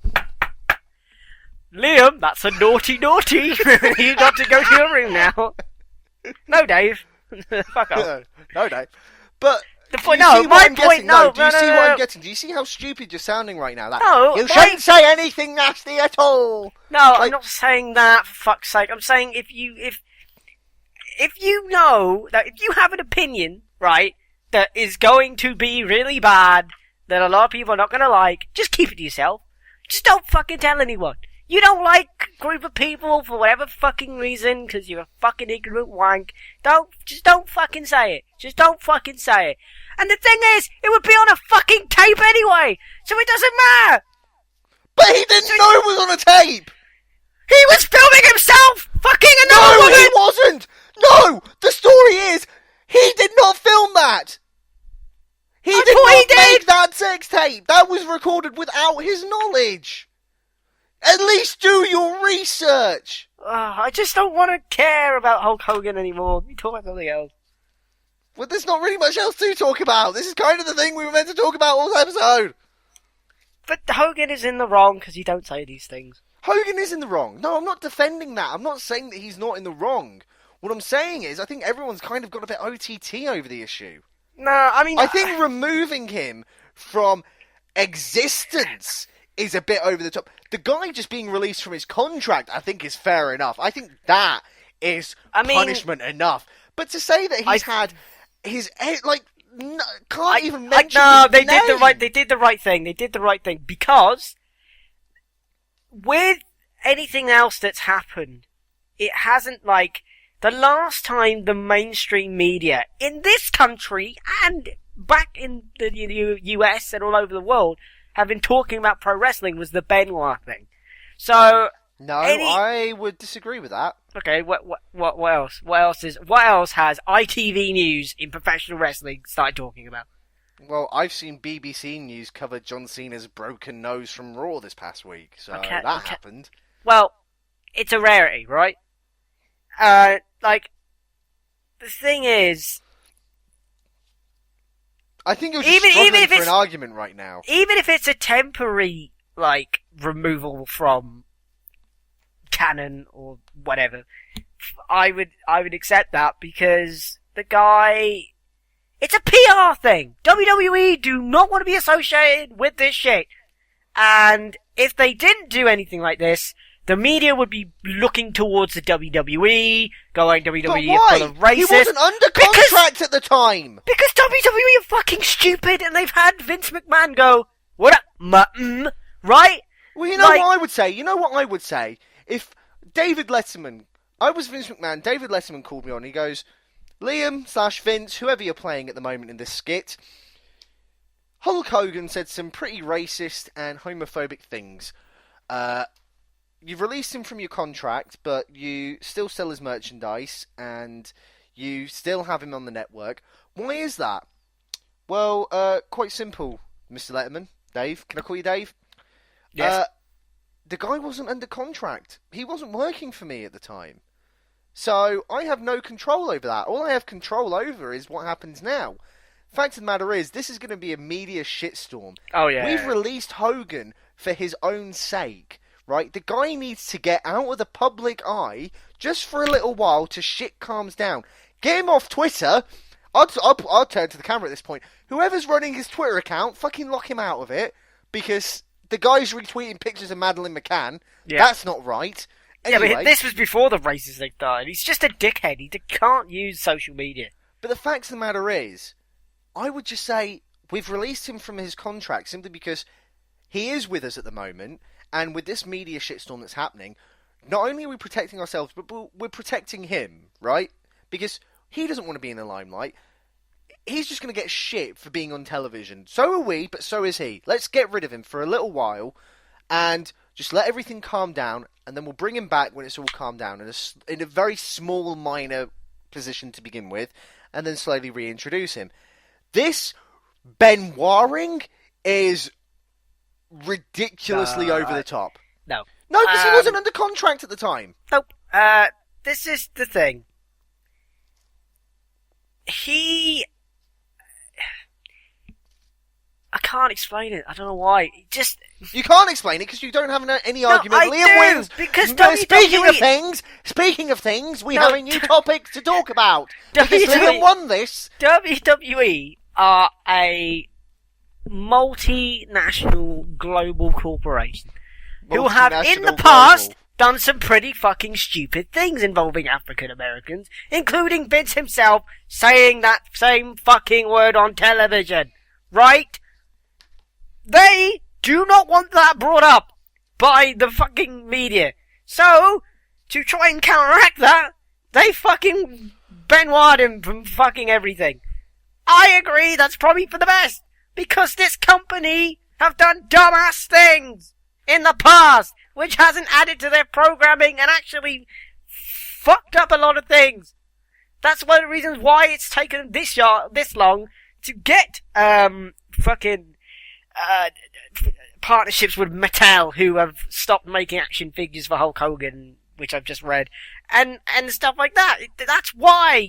Speaker 3: Liam, that's a naughty. You got to go to your room now. No, Dave. Fuck off.
Speaker 4: No, Dave. But
Speaker 3: The point-
Speaker 4: do you
Speaker 3: no,
Speaker 4: see
Speaker 3: my
Speaker 4: what I'm
Speaker 3: point-
Speaker 4: getting?
Speaker 3: no,
Speaker 4: Do you
Speaker 3: no,
Speaker 4: see
Speaker 3: no,
Speaker 4: what
Speaker 3: no.
Speaker 4: I'm getting? Do you see how stupid you're sounding right now? That
Speaker 3: No,
Speaker 4: you
Speaker 3: my-
Speaker 4: shouldn't say anything nasty at all.
Speaker 3: No, I'm
Speaker 4: Like-
Speaker 3: not saying that, for fuck's sake. I'm saying if you know that if you have an opinion, right, that is going to be really bad, that a lot of people are not going to like, just keep it to yourself. Just don't fucking tell anyone. You don't like a group of people for whatever fucking reason, because you're a fucking ignorant wank. Just don't fucking say it. Just don't fucking say it. And the thing is, it would be on a fucking tape anyway, so it doesn't matter.
Speaker 4: But he didn't know it was on a tape.
Speaker 3: He was filming himself fucking another
Speaker 4: No,
Speaker 3: woman!
Speaker 4: he wasn't. No, the story is he did not film that. He
Speaker 3: I
Speaker 4: did
Speaker 3: thought
Speaker 4: not
Speaker 3: he did.
Speaker 4: make that sex tape. That was recorded without his knowledge. At least do your research.
Speaker 3: I just don't want to care about Hulk Hogan anymore. We talk about something else.
Speaker 4: Well, there's not really much else to talk about. This is kind of the thing we were meant to talk about all episode.
Speaker 3: But Hogan is in the wrong because you don't say these things.
Speaker 4: Hogan is in the wrong. No, I'm not defending that. I'm not saying that he's not in the wrong. What I'm saying is I think everyone's kind of got a bit OTT over the issue.
Speaker 3: No, I mean...
Speaker 4: I think removing him from existence is a bit over the top. The guy just being released from his contract, I think, is fair enough. I think that is punishment enough. But to say that he's had his can't even mention.
Speaker 3: No,
Speaker 4: his
Speaker 3: they
Speaker 4: name.
Speaker 3: did the right thing. They did the right thing because with anything else that's happened, it hasn't the last time the mainstream media in this country and back in the US and all over the world have been talking about pro wrestling was the Benoit thing. So
Speaker 4: No, I would disagree with that.
Speaker 3: okay, what else? What else has ITV News in professional wrestling started talking about?
Speaker 4: Well, I've seen BBC News cover John Cena's broken nose from Raw this past week, so that happened.
Speaker 3: Well, it's a rarity, right? The thing is,
Speaker 4: I think you're just
Speaker 3: even
Speaker 4: struggling
Speaker 3: if
Speaker 4: for
Speaker 3: it's
Speaker 4: an argument right now.
Speaker 3: even if it's a temporary, removal from canon or whatever, I would accept that because the guy, it's a PR thing. WWE do not want to be associated with this shit. And if they didn't do anything like this, the media would be looking towards the WWE, going WWE
Speaker 4: But
Speaker 3: is
Speaker 4: why?
Speaker 3: full of racists.
Speaker 4: He wasn't under contract at the time.
Speaker 3: Because WWE are fucking stupid and they've had Vince McMahon go, what up, right?
Speaker 4: Well, you know what I would say? You know what I would say? If David Letterman, I was Vince McMahon, David Letterman called me on, he goes, Liam/Vince, whoever you're playing at the moment in this skit, Hulk Hogan said some pretty racist and homophobic things. You've released him from your contract, but you still sell his merchandise, and you still have him on the network. Why is that? Well, quite simple, Mr. Letterman. Dave, can I call you Dave?
Speaker 3: Yes.
Speaker 4: The guy wasn't under contract. He wasn't working for me at the time. So, I have no control over that. All I have control over is what happens now. fact of the matter is, this is going to be a media shitstorm.
Speaker 3: Oh, yeah.
Speaker 4: We've released Hogan for his own sake, right? The guy needs to get out of the public eye just for a little while till shit calms down. Get him off Twitter. I'll turn to the camera at this point. Whoever's running his Twitter account, fucking lock him out of it, because the guy's retweeting pictures of Madeleine McCann. Yeah. That's not right. Anyway,
Speaker 3: yeah, but this was before the racist thing died. He's just a dickhead. He can't use social media.
Speaker 4: But the fact of the matter is, I would just say we've released him from his contract simply because he is with us at the moment, and with this media shitstorm that's happening, not only are we protecting ourselves, but we're protecting him, right? Because he doesn't want to be in the limelight. He's just going to get shit for being on television. So are we, but so is he. Let's get rid of him for a little while, and just let everything calm down, and then we'll bring him back when it's all calmed down in a very small, minor position to begin with, and then slowly reintroduce him. This Benoiting is ridiculously over the top.
Speaker 3: No.
Speaker 4: No, because he wasn't under contract at the time.
Speaker 3: Nope. This is the thing. I can't explain it. I don't know why.
Speaker 4: You can't explain it because you don't have any argument. Liam wins
Speaker 3: because
Speaker 4: Speaking of things, we have a new topic to talk about. Because Liam won this.
Speaker 3: WWE are a multinational global corporation who have in the past done some pretty fucking stupid things involving African Americans, including Vince himself saying that same fucking word on television. Right? They do not want that brought up by the fucking media. So, to try and counteract that, they fucking Benoit him from fucking everything. I agree, that's probably for the best, because this company have done dumbass things in the past, which hasn't added to their programming and actually fucked up a lot of things. That's one of the reasons why it's taken this long to get partnerships with Mattel, who have stopped making action figures for Hulk Hogan, which I've just read, and stuff like that. That's why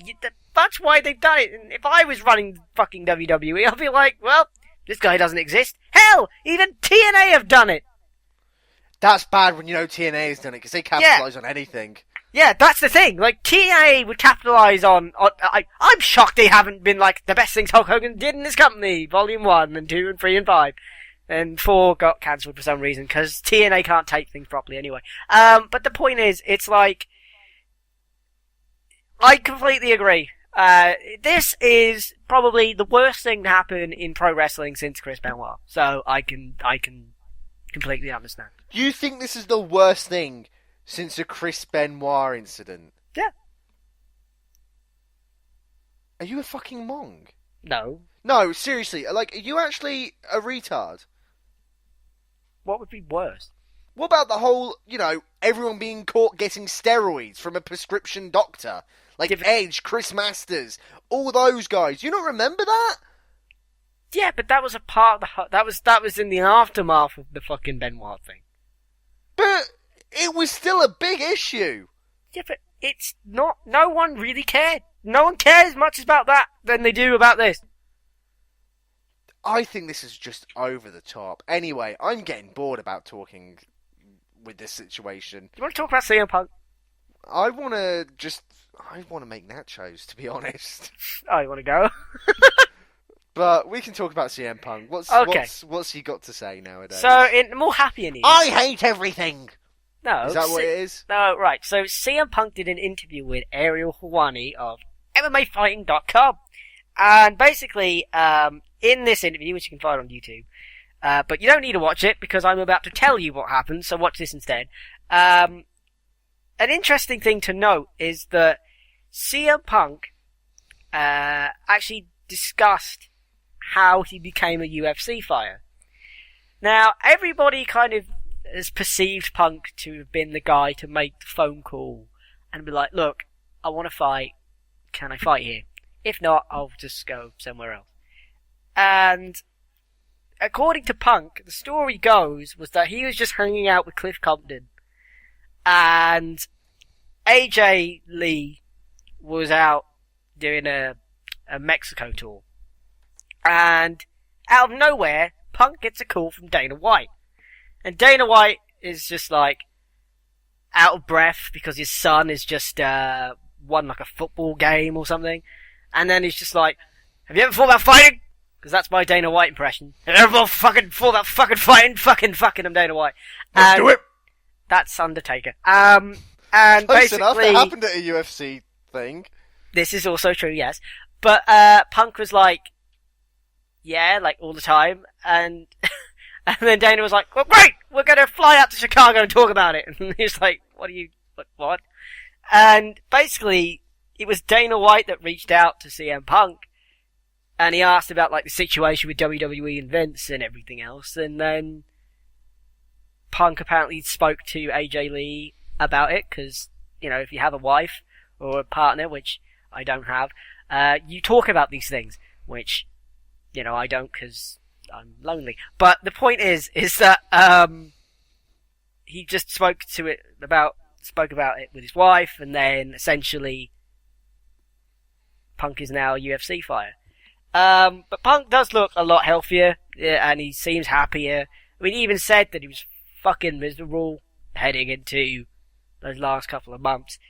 Speaker 3: they've done it. And if I was running fucking WWE, I'd be like, well, this guy doesn't exist. Hell, even TNA have done it.
Speaker 4: That's bad when you know TNA has done it, because they capitalise on anything. Yeah,
Speaker 3: that's the thing. Like, TNA would capitalise on I'm shocked they haven't been like the best things Hulk Hogan did in this company. Volume 1 and 2 and 3 and 5. And 4 got cancelled for some reason, because TNA can't take things properly anyway. But the point is, it's like, I completely agree. This is probably the worst thing to happen in pro wrestling since Chris Benoit. So I can completely understand.
Speaker 4: You think this is the worst thing since the Chris Benoit incident?
Speaker 3: Yeah.
Speaker 4: Are you a fucking mong?
Speaker 3: No.
Speaker 4: No, seriously. Like, are you actually a retard?
Speaker 3: What would be worse?
Speaker 4: What about the whole, everyone being caught getting steroids from a prescription doctor? Like Edge, Chris Masters, all those guys. You don't remember that?
Speaker 3: Yeah, but that was a part of that was in the aftermath of the fucking Benoit thing.
Speaker 4: But it was still a big issue.
Speaker 3: Yeah, but it's not. No one really cared. No one cares much about that than they do about this.
Speaker 4: I think this is just over the top. Anyway, I'm getting bored about talking with this situation.
Speaker 3: Do you want to talk about CM Punk?
Speaker 4: I want to make nachos, to be honest.
Speaker 3: Oh, you want to go?
Speaker 4: But we can talk about CM Punk. What's he got to say nowadays?
Speaker 3: So, in more happier news...
Speaker 4: I hate everything!
Speaker 3: No.
Speaker 4: Is that what it is?
Speaker 3: No, right. So, CM Punk did an interview with Ariel Helwani of MMAfighting.com. And basically, in this interview, which you can find on YouTube, but you don't need to watch it because I'm about to tell you what happened, so watch this instead. An interesting thing to note is that CM Punk actually discussed how he became a UFC fighter. Now, everybody kind of has perceived Punk to have been the guy to make the phone call and be like, look, I want to fight. Can I fight here? If not, I'll just go somewhere else. And according to Punk, the story goes was that he was just hanging out with Cliff Compton, and AJ Lee was out doing a Mexico tour. And out of nowhere, Punk gets a call from Dana White. And Dana White is just like out of breath because his son has just won like a football game or something. And then he's just like, have you ever thought about fighting? Because that's my Dana White impression. Have you ever fucking thought about fucking fighting? Fucking I'm Dana White.
Speaker 4: Let's do it!
Speaker 3: That's Undertaker. And
Speaker 4: Close
Speaker 3: basically...
Speaker 4: enough, it happened at a UFC thing.
Speaker 3: This is also true, yes. But Punk was like, yeah, like all the time. And and then Dana was like, well, great! We're going to fly out to Chicago and talk about it. And he's like, what? And basically, it was Dana White that reached out to CM Punk. And he asked about like the situation with WWE and Vince and everything else. And then Punk apparently spoke to AJ Lee about it. Because, you know, if you have a wife or a partner, which I don't have, you talk about these things. Which, you know, I don't because I'm lonely. But the point is that he just spoke about it with his wife. And then essentially Punk is now a UFC fighter. But Punk does look a lot healthier, and he seems happier. I mean, he even said that he was fucking miserable heading into those last couple of months.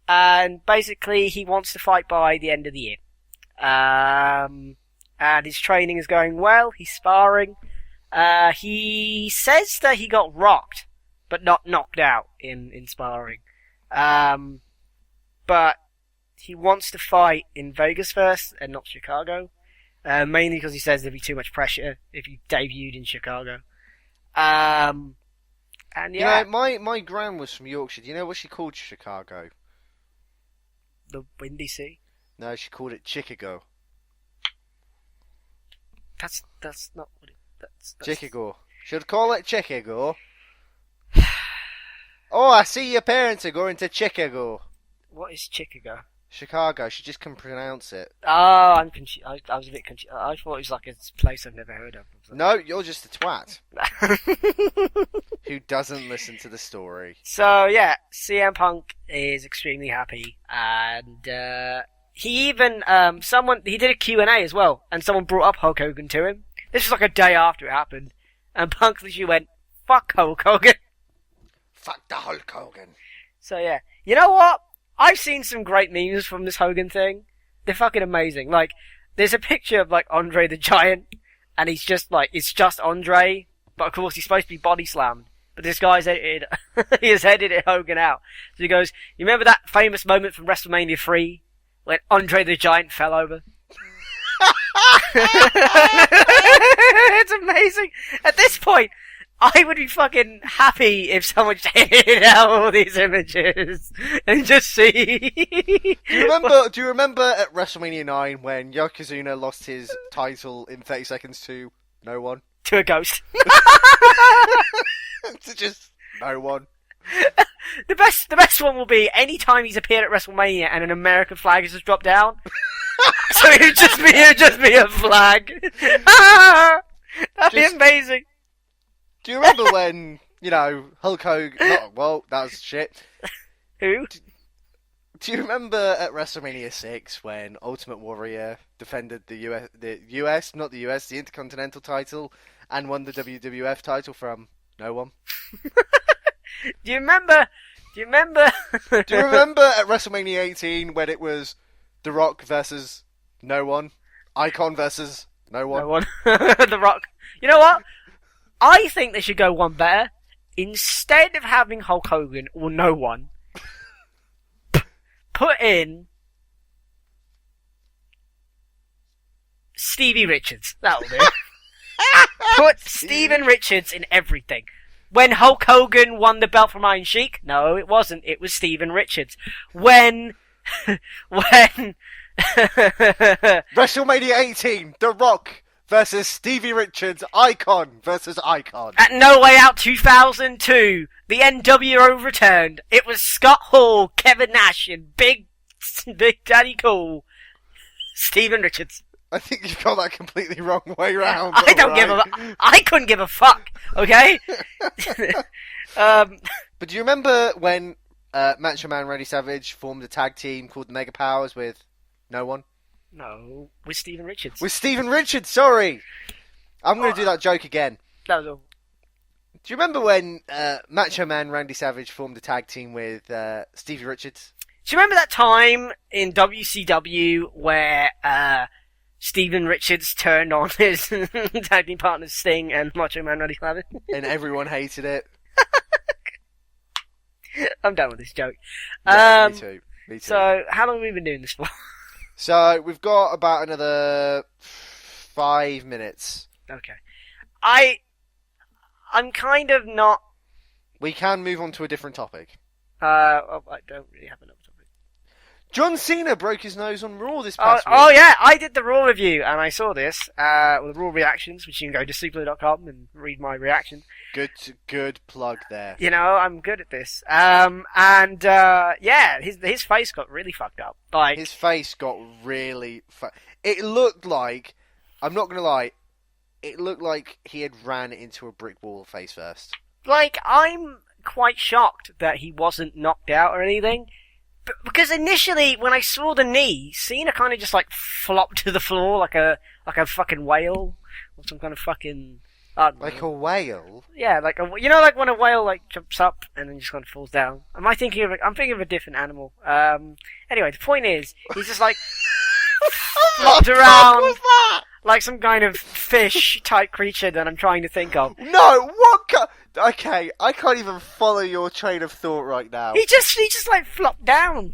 Speaker 3: And basically, he wants to fight by the end of the year. And his training is going well, he's sparring. He says that he got rocked, but not knocked out in sparring. But he wants to fight in Vegas first, and not Chicago. Mainly because he says there'd be too much pressure if you debuted in Chicago. And yeah.
Speaker 4: You know, my gran was from Yorkshire. Do you know what she called Chicago?
Speaker 3: The Windy Sea?
Speaker 4: No, she called it Chicago.
Speaker 3: That's not what it... That's...
Speaker 4: Chicago. Should call it Chicago. Oh, I see your parents are going to Chicago.
Speaker 3: What is Chicago?
Speaker 4: Chicago. She just can pronounce it.
Speaker 3: Oh, I'm confused. I was a bit confused. I thought it was like a place I've never heard of.
Speaker 4: No, you're just a twat. Who doesn't listen to the story.
Speaker 3: So, yeah, CM Punk is extremely happy. And, he even, he did a Q&A as well. And someone brought up Hulk Hogan to him. This was like a day after it happened. And Punk literally went, fuck Hulk Hogan.
Speaker 4: Fuck the Hulk Hogan.
Speaker 3: So, yeah. You know what? I've seen some great memes from this Hogan thing. They're fucking amazing. Like, there's a picture of, like, Andre the Giant, and he's just, like, it's just Andre, but of course he's supposed to be body slammed. But this guy's edited, he has edited Hogan out. So he goes, you remember that famous moment from WrestleMania 3, when Andre the Giant fell over? It's amazing. At this point, I would be fucking happy if someone just edited out all these images and just see.
Speaker 4: Do you remember at WrestleMania 9 when Yokozuna lost his title in 30 seconds to no one?
Speaker 3: To a ghost.
Speaker 4: To just no one.
Speaker 3: The best one will be any time he's appeared at WrestleMania and an American flag has just dropped down. So it would just be a flag. That'd be amazing.
Speaker 4: Do you remember when, you know, Hulk Hogan... well, that was shit.
Speaker 3: Who?
Speaker 4: Do you remember at WrestleMania 6 when Ultimate Warrior defended the Intercontinental title and won the WWF title from no one?
Speaker 3: Do you remember... Do you remember
Speaker 4: at WrestleMania 18 when it was The Rock versus no one? Icon versus no one?
Speaker 3: No one. The Rock. You know what? I think they should go one better. Instead of having Hulk Hogan or no one, put in Stevie Richards. That'll do. Put Steven Richards in everything. When Hulk Hogan won the belt from Iron Sheik, no, it wasn't. It was Steven Richards. When
Speaker 4: WrestleMania 18, The Rock versus Stevie Richards, Icon versus Icon.
Speaker 3: At No Way Out 2002, the NWO returned. It was Scott Hall, Kevin Nash, and Big Daddy Cool, Steven Richards.
Speaker 4: I think you've got that completely wrong way round.
Speaker 3: I couldn't give a fuck, okay?
Speaker 4: But do you remember when Macho Man Randy Savage formed a tag team called the Mega Powers with no one?
Speaker 3: No, with Steven Richards.
Speaker 4: With Steven Richards, sorry! I'm going to do that joke again.
Speaker 3: That was all.
Speaker 4: Do you remember when Macho Man Randy Savage formed a tag team with Stevie Richards?
Speaker 3: Do you remember that time in WCW where Steven Richards turned on his tag team partners Sting and Macho Man Randy Savage?
Speaker 4: And everyone hated it.
Speaker 3: I'm done with this joke.
Speaker 4: Yeah, me too.
Speaker 3: So, how long have we been doing this for?
Speaker 4: So, we've got about another 5 minutes.
Speaker 3: Okay. I'm kind of not...
Speaker 4: We can move on to a different topic.
Speaker 3: I don't really have another topic.
Speaker 4: John Cena broke his nose on Raw this past week.
Speaker 3: Oh yeah, I did the Raw review, and I saw this, with Raw reactions, which you can go to suplah.com and read my reaction.
Speaker 4: Good plug there.
Speaker 3: You know, I'm good at this. Yeah, his face got really fucked up. Like,
Speaker 4: his face got really... It looked like... I'm not going to lie. It looked like he had ran into a brick wall face first.
Speaker 3: Like, I'm quite shocked that he wasn't knocked out or anything. Because initially, when I saw the knee, Cena kind of just like flopped to the floor like a fucking whale. Or some kind of fucking...
Speaker 4: Like a whale?
Speaker 3: Yeah, like like when a whale like jumps up and then just kind of falls down. I'm thinking of a different animal. Anyway, the point is, he's just like flopped around like some kind of fish type creature that I'm trying to think of.
Speaker 4: No, what? Okay, I can't even follow your train of thought right now.
Speaker 3: He just like flopped down,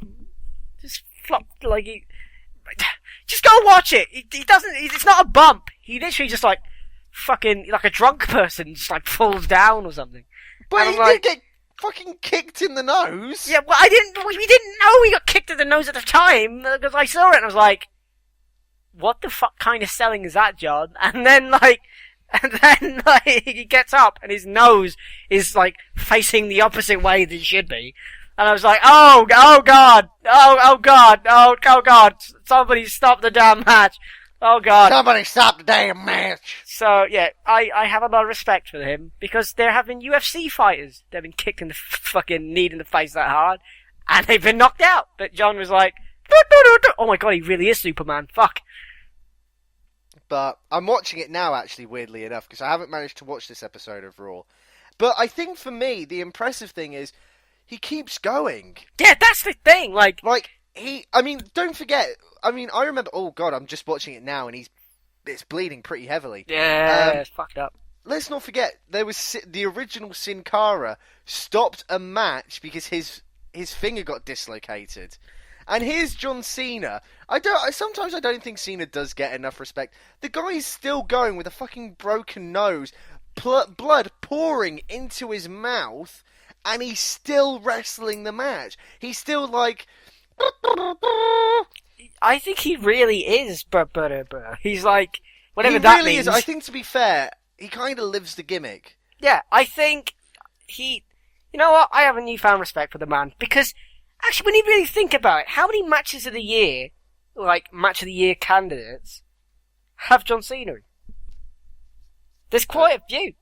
Speaker 3: just flopped like he. Just go watch it. He doesn't. It's not a bump. He literally just like. Fucking like a drunk person just like falls down or something.
Speaker 4: But he did get fucking kicked in the nose.
Speaker 3: Yeah, well, we didn't know he got kicked in the nose at the time because I saw it and I was like, what the fuck kind of selling is that, John? And then he gets up and his nose is like facing the opposite way that it should be. And I was like, oh god, somebody stop the damn match. Oh god.
Speaker 4: Somebody stop the damn match!
Speaker 3: So, yeah, I have a lot of respect for him, because there have been UFC fighters that have been kicked in the fucking knee in the face that hard, and they've been knocked out. But John was like, oh my god, he really is Superman, fuck.
Speaker 4: But I'm watching it now, actually, weirdly enough, because I haven't managed to watch this episode of Raw. But I think for me, the impressive thing is, he keeps going.
Speaker 3: Yeah, that's the thing, like...
Speaker 4: don't forget, I remember, oh god, I'm just watching it now, and it's bleeding pretty heavily.
Speaker 3: Yeah, it's fucked up.
Speaker 4: Let's not forget, there was the original Sin Cara stopped a match because his finger got dislocated. And here's John Cena. Sometimes I don't think Cena does get enough respect. The guy is still going with a fucking broken nose, blood pouring into his mouth, and he's still wrestling the match. He's still like...
Speaker 3: I think he really is. He's like whatever
Speaker 4: he
Speaker 3: that
Speaker 4: really
Speaker 3: means.
Speaker 4: Is. I think to be fair, he kind of lives the gimmick.
Speaker 3: Yeah, I think he. You know what? I have a newfound respect for the man because actually, when you really think about it, how many matches of the year, like match of the year candidates, have John Cena? There's quite a few.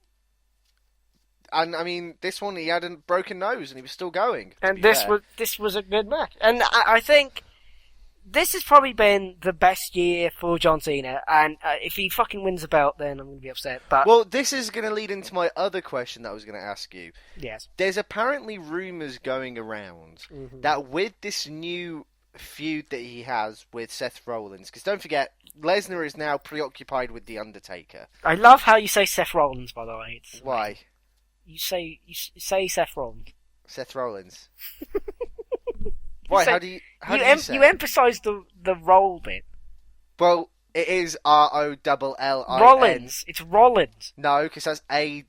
Speaker 4: And I mean, this one he had a broken nose and he was still going.
Speaker 3: And this was a good match. And I think this has probably been the best year for John Cena. And if he fucking wins the belt, then I'm going to be upset. But
Speaker 4: well, this is going to lead into my other question that I was going to ask you.
Speaker 3: Yes.
Speaker 4: There's apparently rumours going around that with this new feud that he has with Seth Rollins, because don't forget, Lesnar is now preoccupied with The Undertaker.
Speaker 3: I love how you say Seth Rollins, by the way.
Speaker 4: Why?
Speaker 3: You say Seth Rollins.
Speaker 4: Seth Rollins. Why? How do you say?
Speaker 3: You emphasise the roll bit.
Speaker 4: Well, it is Rollins.
Speaker 3: Rollins. It's Rollins.
Speaker 4: No, because that's Rawlins.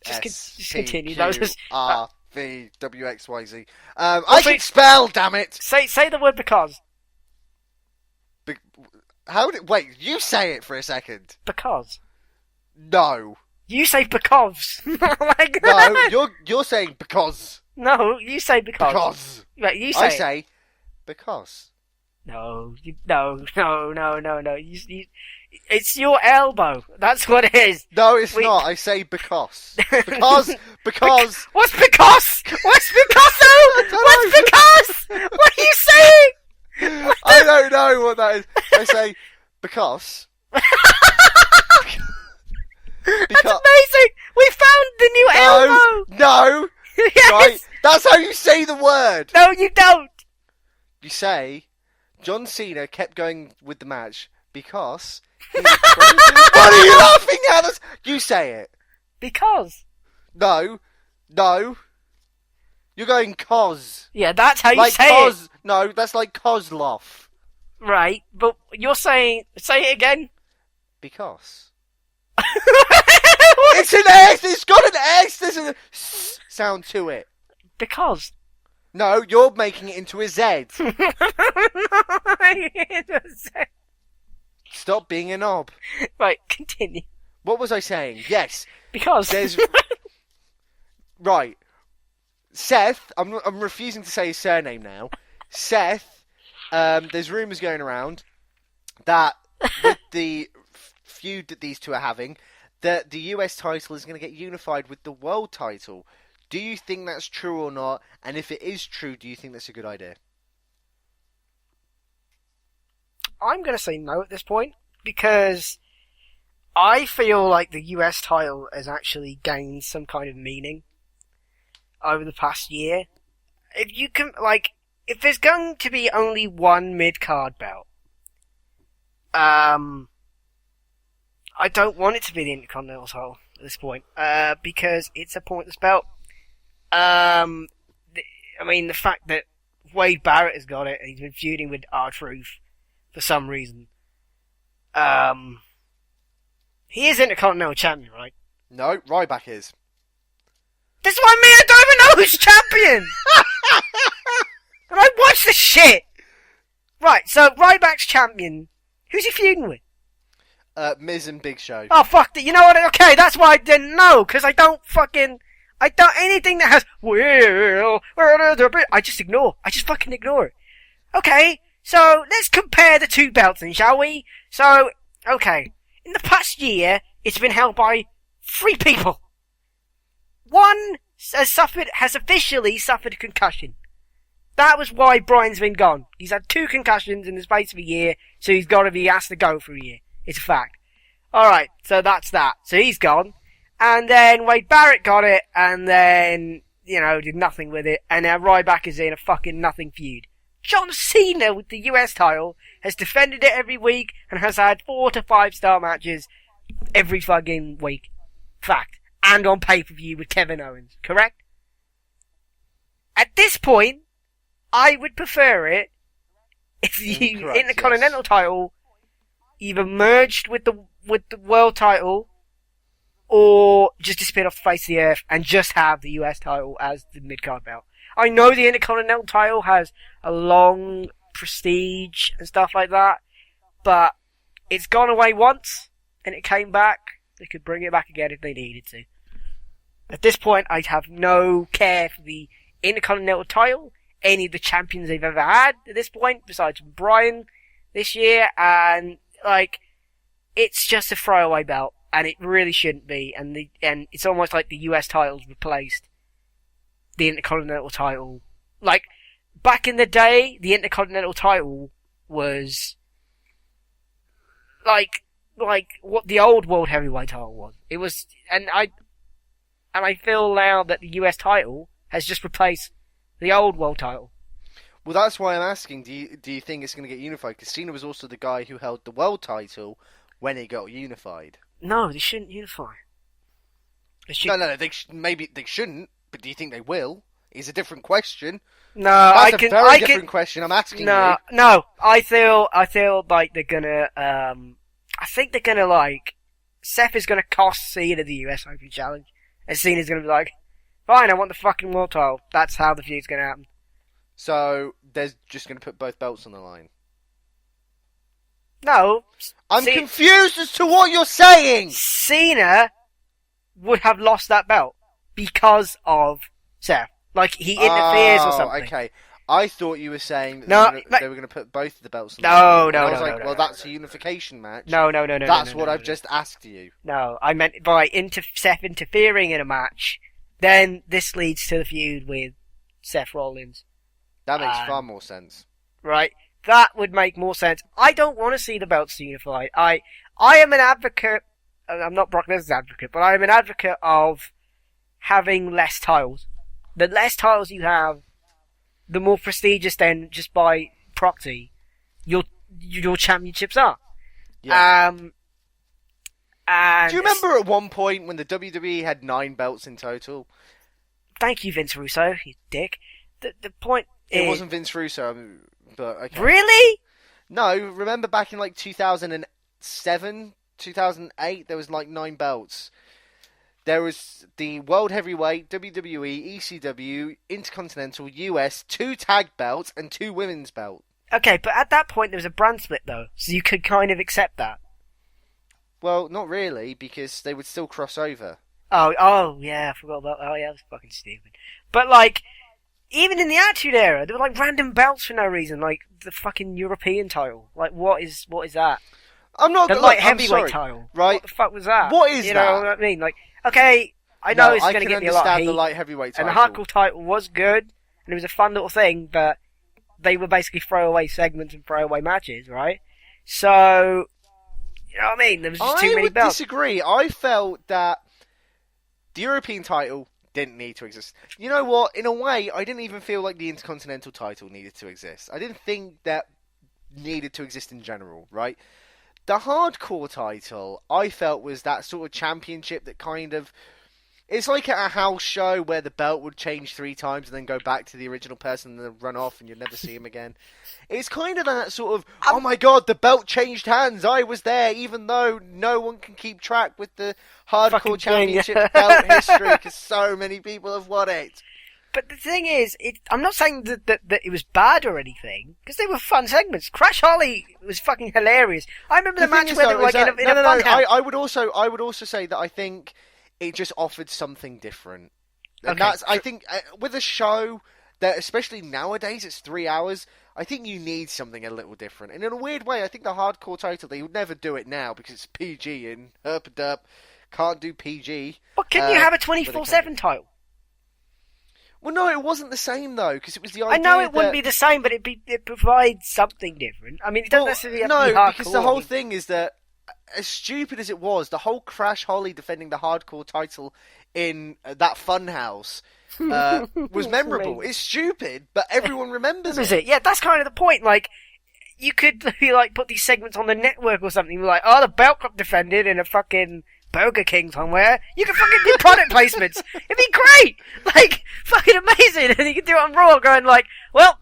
Speaker 3: Just continue.
Speaker 4: RVWXYZ. I can spell, damn it.
Speaker 3: Say the word because.
Speaker 4: Wait, you say it for a second.
Speaker 3: Because.
Speaker 4: No.
Speaker 3: You say because.
Speaker 4: No, you're saying because.
Speaker 3: No, you say because.
Speaker 4: Because.
Speaker 3: Right, you say.
Speaker 4: I say because.
Speaker 3: No. It's your elbow. That's what it is.
Speaker 4: No, it's not. I say because. Because.
Speaker 3: What's because? What's because? What's because? What are you saying?
Speaker 4: I don't know what that is. I say because.
Speaker 3: That's amazing. We found the new elbow.
Speaker 4: No.
Speaker 3: Yes.
Speaker 4: Right. That's how you say the word.
Speaker 3: No, you don't.
Speaker 4: You say John Cena kept going with the match because. What are you laughing at? You say it.
Speaker 3: Because.
Speaker 4: No. You're going cos.
Speaker 3: Yeah, that's how you
Speaker 4: Like
Speaker 3: say
Speaker 4: cos.
Speaker 3: it.
Speaker 4: No, that's like Kozlov.
Speaker 3: Right, but you're saying... Say it again.
Speaker 4: Because. It's an S! It's got an S! There's a sound to it.
Speaker 3: Because.
Speaker 4: No, you're making it into a Z. Stop being a knob.
Speaker 3: Right, continue.
Speaker 4: What was I saying? Yes.
Speaker 3: Because.
Speaker 4: There's... Right. Seth, I'm refusing to say his surname now. Seth, there's rumours going around that with the feud that these two are having, that the US title is going to get unified with the world title. Do you think that's true or not? And if it is true, do you think that's a good idea?
Speaker 3: I'm going to say no at this point, because I feel like the US title has actually gained some kind of meaning over the past year. If you can, if there's going to be only one mid-card belt, I don't want it to be the Intercontinental title at this point, because it's a pointless belt. The fact that Wade Barrett has got it, and he's been feuding with R-Truth for some reason. He is Intercontinental champion, right?
Speaker 4: No, Ryback is.
Speaker 3: That's what I mean, I don't even know who's champion! And I watch the shit! Right, so Ryback's champion. Who's he feuding with?
Speaker 4: Miz and Big Show.
Speaker 3: Oh, fuck it, you know what? Okay, that's why I didn't know, because I don't, anything that has, I just ignore. I just fucking ignore it. Okay, so let's compare the two belts then, shall we? So, okay, in the past year, it's been held by 3 people. One has officially suffered a concussion. That was why Brian's been gone. He's had 2 concussions in the space of a year, so he's got to be asked to go for a year. It's a fact. Alright, so that's that. So he's gone. And then Wade Barrett got it, and then, did nothing with it, and now Ryback is in a fucking nothing feud. John Cena with the US title has defended it every week, and has had 4 to 5 star matches every fucking week. Fact. And on pay-per-view with Kevin Owens, correct? At this point, I would prefer it if the Intercontinental title either merged with the world title, or just disappeared off the face of the earth and just have the US title as the mid-card belt. I know the Intercontinental title has a long prestige and stuff like that, but it's gone away once, and it came back. They could bring it back again if they needed to. At this point, I have no care for the Intercontinental title, any of the champions they've ever had at this point, besides Bryan this year, and, it's just a throwaway belt, and it really shouldn't be, and it's almost like the US title's replaced the Intercontinental title. Back in the day, the Intercontinental title was like what the old World Heavyweight title was. It was, and I feel now that the US title has just replaced the old world title.
Speaker 4: Well, that's why I'm asking, do you think it's going to get unified? Because Cena was also the guy who held the world title when it got unified.
Speaker 3: No, they shouldn't unify.
Speaker 4: No, maybe they shouldn't, but do you think they will? Is a different question.
Speaker 3: No,
Speaker 4: That's a very different question I'm asking you.
Speaker 3: No, I feel like they're gonna, I think they're gonna, Seth is gonna cost Cena the US Open Challenge, and Cena's gonna be like, fine, I want the fucking world title. That's how the feud's gonna happen.
Speaker 4: So, they're just gonna put both belts on the line?
Speaker 3: No.
Speaker 4: I'm confused as to what you're saying!
Speaker 3: Cena would have lost that belt because of Seth. He interferes or something.
Speaker 4: Okay. I thought you were saying that
Speaker 3: No,
Speaker 4: they were going to put both of the belts on.
Speaker 3: No,
Speaker 4: the
Speaker 3: no,
Speaker 4: I was
Speaker 3: no,
Speaker 4: like,
Speaker 3: no,
Speaker 4: well,
Speaker 3: no,
Speaker 4: that's a unification match.
Speaker 3: No.
Speaker 4: That's what I've
Speaker 3: no.
Speaker 4: just asked you.
Speaker 3: No, I meant by Seth interfering in a match, then this leads to the feud with Seth Rollins.
Speaker 4: That makes far more sense.
Speaker 3: Right? That would make more sense. I don't want to see the belts unified. I am an advocate, I'm not Brock Lesnar's advocate, but I am an advocate of having less titles. The less titles you have, the more prestigious then, just by proxy, your championships are.
Speaker 4: Yeah.
Speaker 3: And
Speaker 4: Do you remember at one point when the WWE had 9 belts in total?
Speaker 3: Thank you, Vince Russo, you dick. The point
Speaker 4: It
Speaker 3: is...
Speaker 4: wasn't Vince Russo, but okay.
Speaker 3: Really?
Speaker 4: No, remember back in like 2007, 2008, there was like 9 belts. There was the World Heavyweight, WWE, ECW, Intercontinental, US, 2 tag belts, and 2 women's belts.
Speaker 3: Okay, but at that point there was a brand split though, so you could kind of accept that.
Speaker 4: Well, not really, because they would still cross over.
Speaker 3: Oh, yeah, I forgot about. Oh, yeah, that was fucking stupid. But like, even in the Attitude Era, there were like random belts for no reason, like the fucking European title. Like, what is that?
Speaker 4: I'm not
Speaker 3: The
Speaker 4: look,
Speaker 3: light
Speaker 4: I'm
Speaker 3: heavyweight
Speaker 4: sorry,
Speaker 3: title.
Speaker 4: right?
Speaker 3: What the fuck was that?
Speaker 4: What is
Speaker 3: you
Speaker 4: that?
Speaker 3: know what I mean? Like, okay, I know it's going to get me a lot of
Speaker 4: understand
Speaker 3: heat,
Speaker 4: the light heavyweight title.
Speaker 3: and the hardcore title was good, and it was a fun little thing, but they were basically throwaway segments and throwaway matches, right? So, you know what I mean? There was just too many belts.
Speaker 4: I would disagree. I felt that the European title didn't need to exist. You know what? In a way, I didn't even feel like the Intercontinental title needed to exist. I didn't think that needed to exist in general, right? The hardcore title, I felt, was that sort of championship that kind of... It's like at a house show where the belt would change 3 times and then go back to the original person and then run off and you'd never see him again. It's kind of that sort of, oh my god, the belt changed hands, I was there, even though no one can keep track with the hardcore championship belt history because so many people have won it.
Speaker 3: But the thing is, I'm not saying that it was bad or anything, because they were fun segments. Crash Holly was fucking hilarious. I remember the match where they were like in a fun house.
Speaker 4: I would also say that I think it just offered something different. And
Speaker 3: Okay.
Speaker 4: that's, I think, with a show that, especially nowadays, it's 3 hours, I think you need something a little different. And in a weird way, I think the hardcore title, they would never do it now because it's PG and herpaderp can't do PG.
Speaker 3: But can you have a
Speaker 4: but they
Speaker 3: 24/7 title?
Speaker 4: Well, no, it wasn't the same though, because it was the idea.
Speaker 3: I know it wouldn't
Speaker 4: that-
Speaker 3: be the same, but it provides something different. I mean, it doesn't necessarily have to be
Speaker 4: no,
Speaker 3: hardcore.
Speaker 4: because the whole thing is that, as stupid as it was, the whole Crash Holly defending the hardcore title in that funhouse was memorable. It's stupid, but everyone remembers
Speaker 3: Is
Speaker 4: it.
Speaker 3: it? Yeah, that's kind of the point. Like, you could be like put these segments on the network or something. Like, oh, the belt got defended in a fucking Burger King somewhere. You could fucking do product placements. It'd be great. Like, fucking amazing. And you could do it on Raw, going like, well,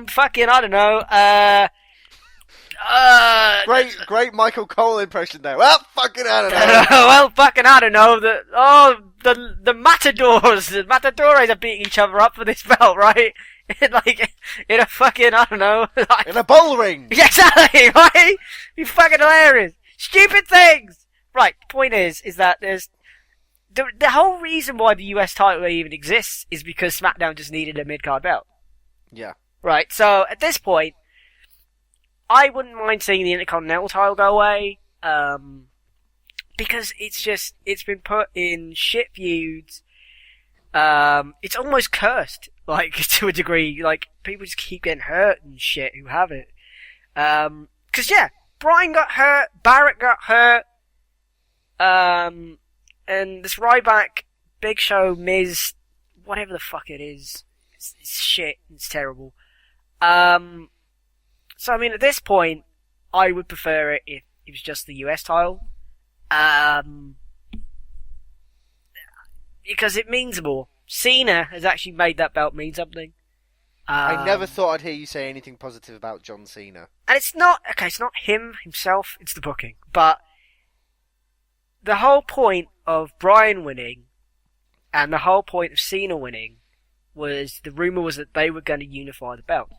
Speaker 3: fucking, I don't know,
Speaker 4: Great Michael Cole impression there. Well, fucking I don't know.
Speaker 3: well, fucking, I don't know. The Matadors, the Matadores are beating each other up for this belt, right? Like, in a fucking, I don't know. Like,
Speaker 4: In a bull ring.
Speaker 3: yeah, exactly, right? You fucking hilarious. Stupid things! Right, the point is that there's... The whole reason why the US title even exists is because SmackDown just needed a mid-card belt.
Speaker 4: Yeah.
Speaker 3: Right, so at this point, I wouldn't mind seeing the Intercontinental title go away, because it's been put in shit feuds. It's almost cursed, like, to a degree. Like, people just keep getting hurt and shit who have it. 'Cause yeah, Bryan got hurt, Barrett got hurt, and this Ryback, Big Show, Miz, whatever the fuck it is, it's shit, it's terrible. So I mean, at this point, I would prefer it if it was just the US title. Because it means more. Cena has actually made that belt mean something.
Speaker 4: I never thought I'd hear you say anything positive about John Cena.
Speaker 3: And it's not him himself, it's the booking. But the whole point of Bryan winning and the whole point of Cena winning was, the rumour was that they were going to unify the belt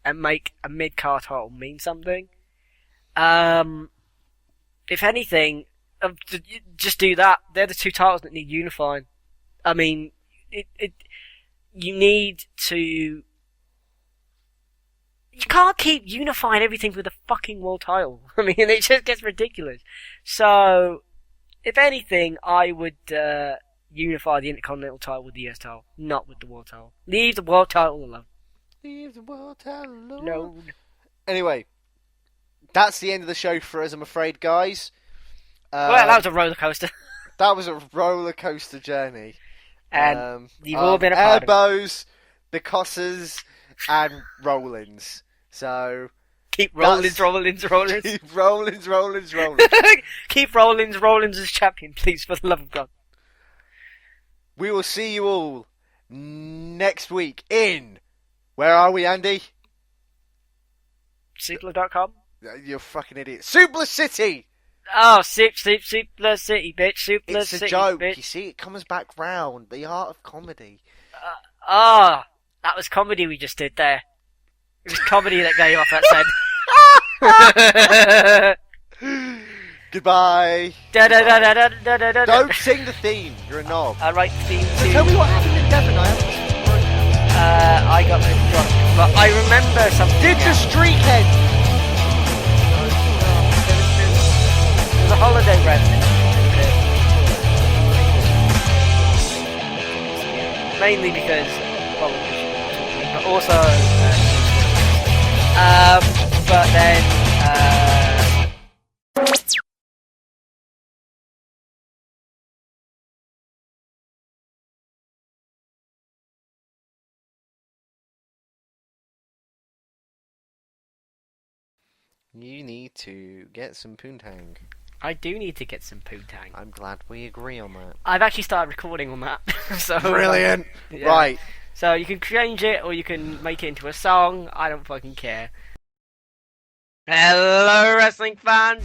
Speaker 3: and make a mid-card title mean something. If anything, just do that. They're the 2 titles that need unifying. I mean, you need to You can't keep unifying everything with a fucking world title. I mean, it just gets ridiculous. So, if anything, I would unify the Intercontinental title with the US title, not with the world title. Leave the world title alone.
Speaker 4: Leave the world title alone.
Speaker 3: No.
Speaker 4: Anyway, that's the end of the show for us, I'm afraid, guys.
Speaker 3: Well, that was a roller coaster.
Speaker 4: That was a roller coaster journey.
Speaker 3: And you've all been a part of it.
Speaker 4: Elbows, the Cossers, and Rollins. So
Speaker 3: Keep Rollins.
Speaker 4: keep Rollins.
Speaker 3: Keep Rollins as champion, please, for the love of God.
Speaker 4: We will see you all next week in... Where are we, Andy?
Speaker 3: Suplah.com?
Speaker 4: You're a fucking idiot. Suplah City!
Speaker 3: Oh, Suplah City, bitch. Suplah
Speaker 4: It's
Speaker 3: City,
Speaker 4: a joke.
Speaker 3: bitch.
Speaker 4: You see, it comes back round. The art of comedy.
Speaker 3: That was comedy we just did there. It was comedy that got you off that set.
Speaker 4: Goodbye.
Speaker 3: Da-da-da-da-da-da-da-da.
Speaker 4: Don't sing the theme. You're a knob.
Speaker 3: I write the theme too.
Speaker 4: Tell me what happened in Devon. I haven't listened to the podcast.
Speaker 3: I got really drunk, but I remember something.
Speaker 4: Did the streak end?
Speaker 3: It was a holiday resident. Mainly because, well, but also, but then,
Speaker 4: You need to get some poontang.
Speaker 3: I do need to get some poontang.
Speaker 4: I'm glad we agree on that.
Speaker 3: I've actually started recording on that. So
Speaker 4: Brilliant.
Speaker 3: yeah.
Speaker 4: Right.
Speaker 3: So you can change it or you can make it into a song. I don't fucking care. Hello, wrestling fans.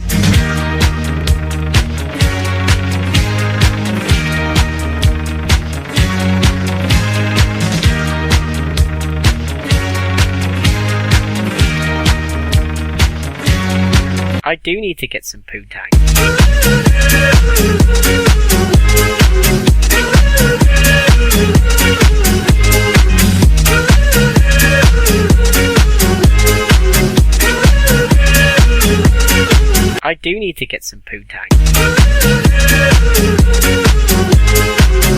Speaker 3: I do need to get some poontang. I do need to get some poontang.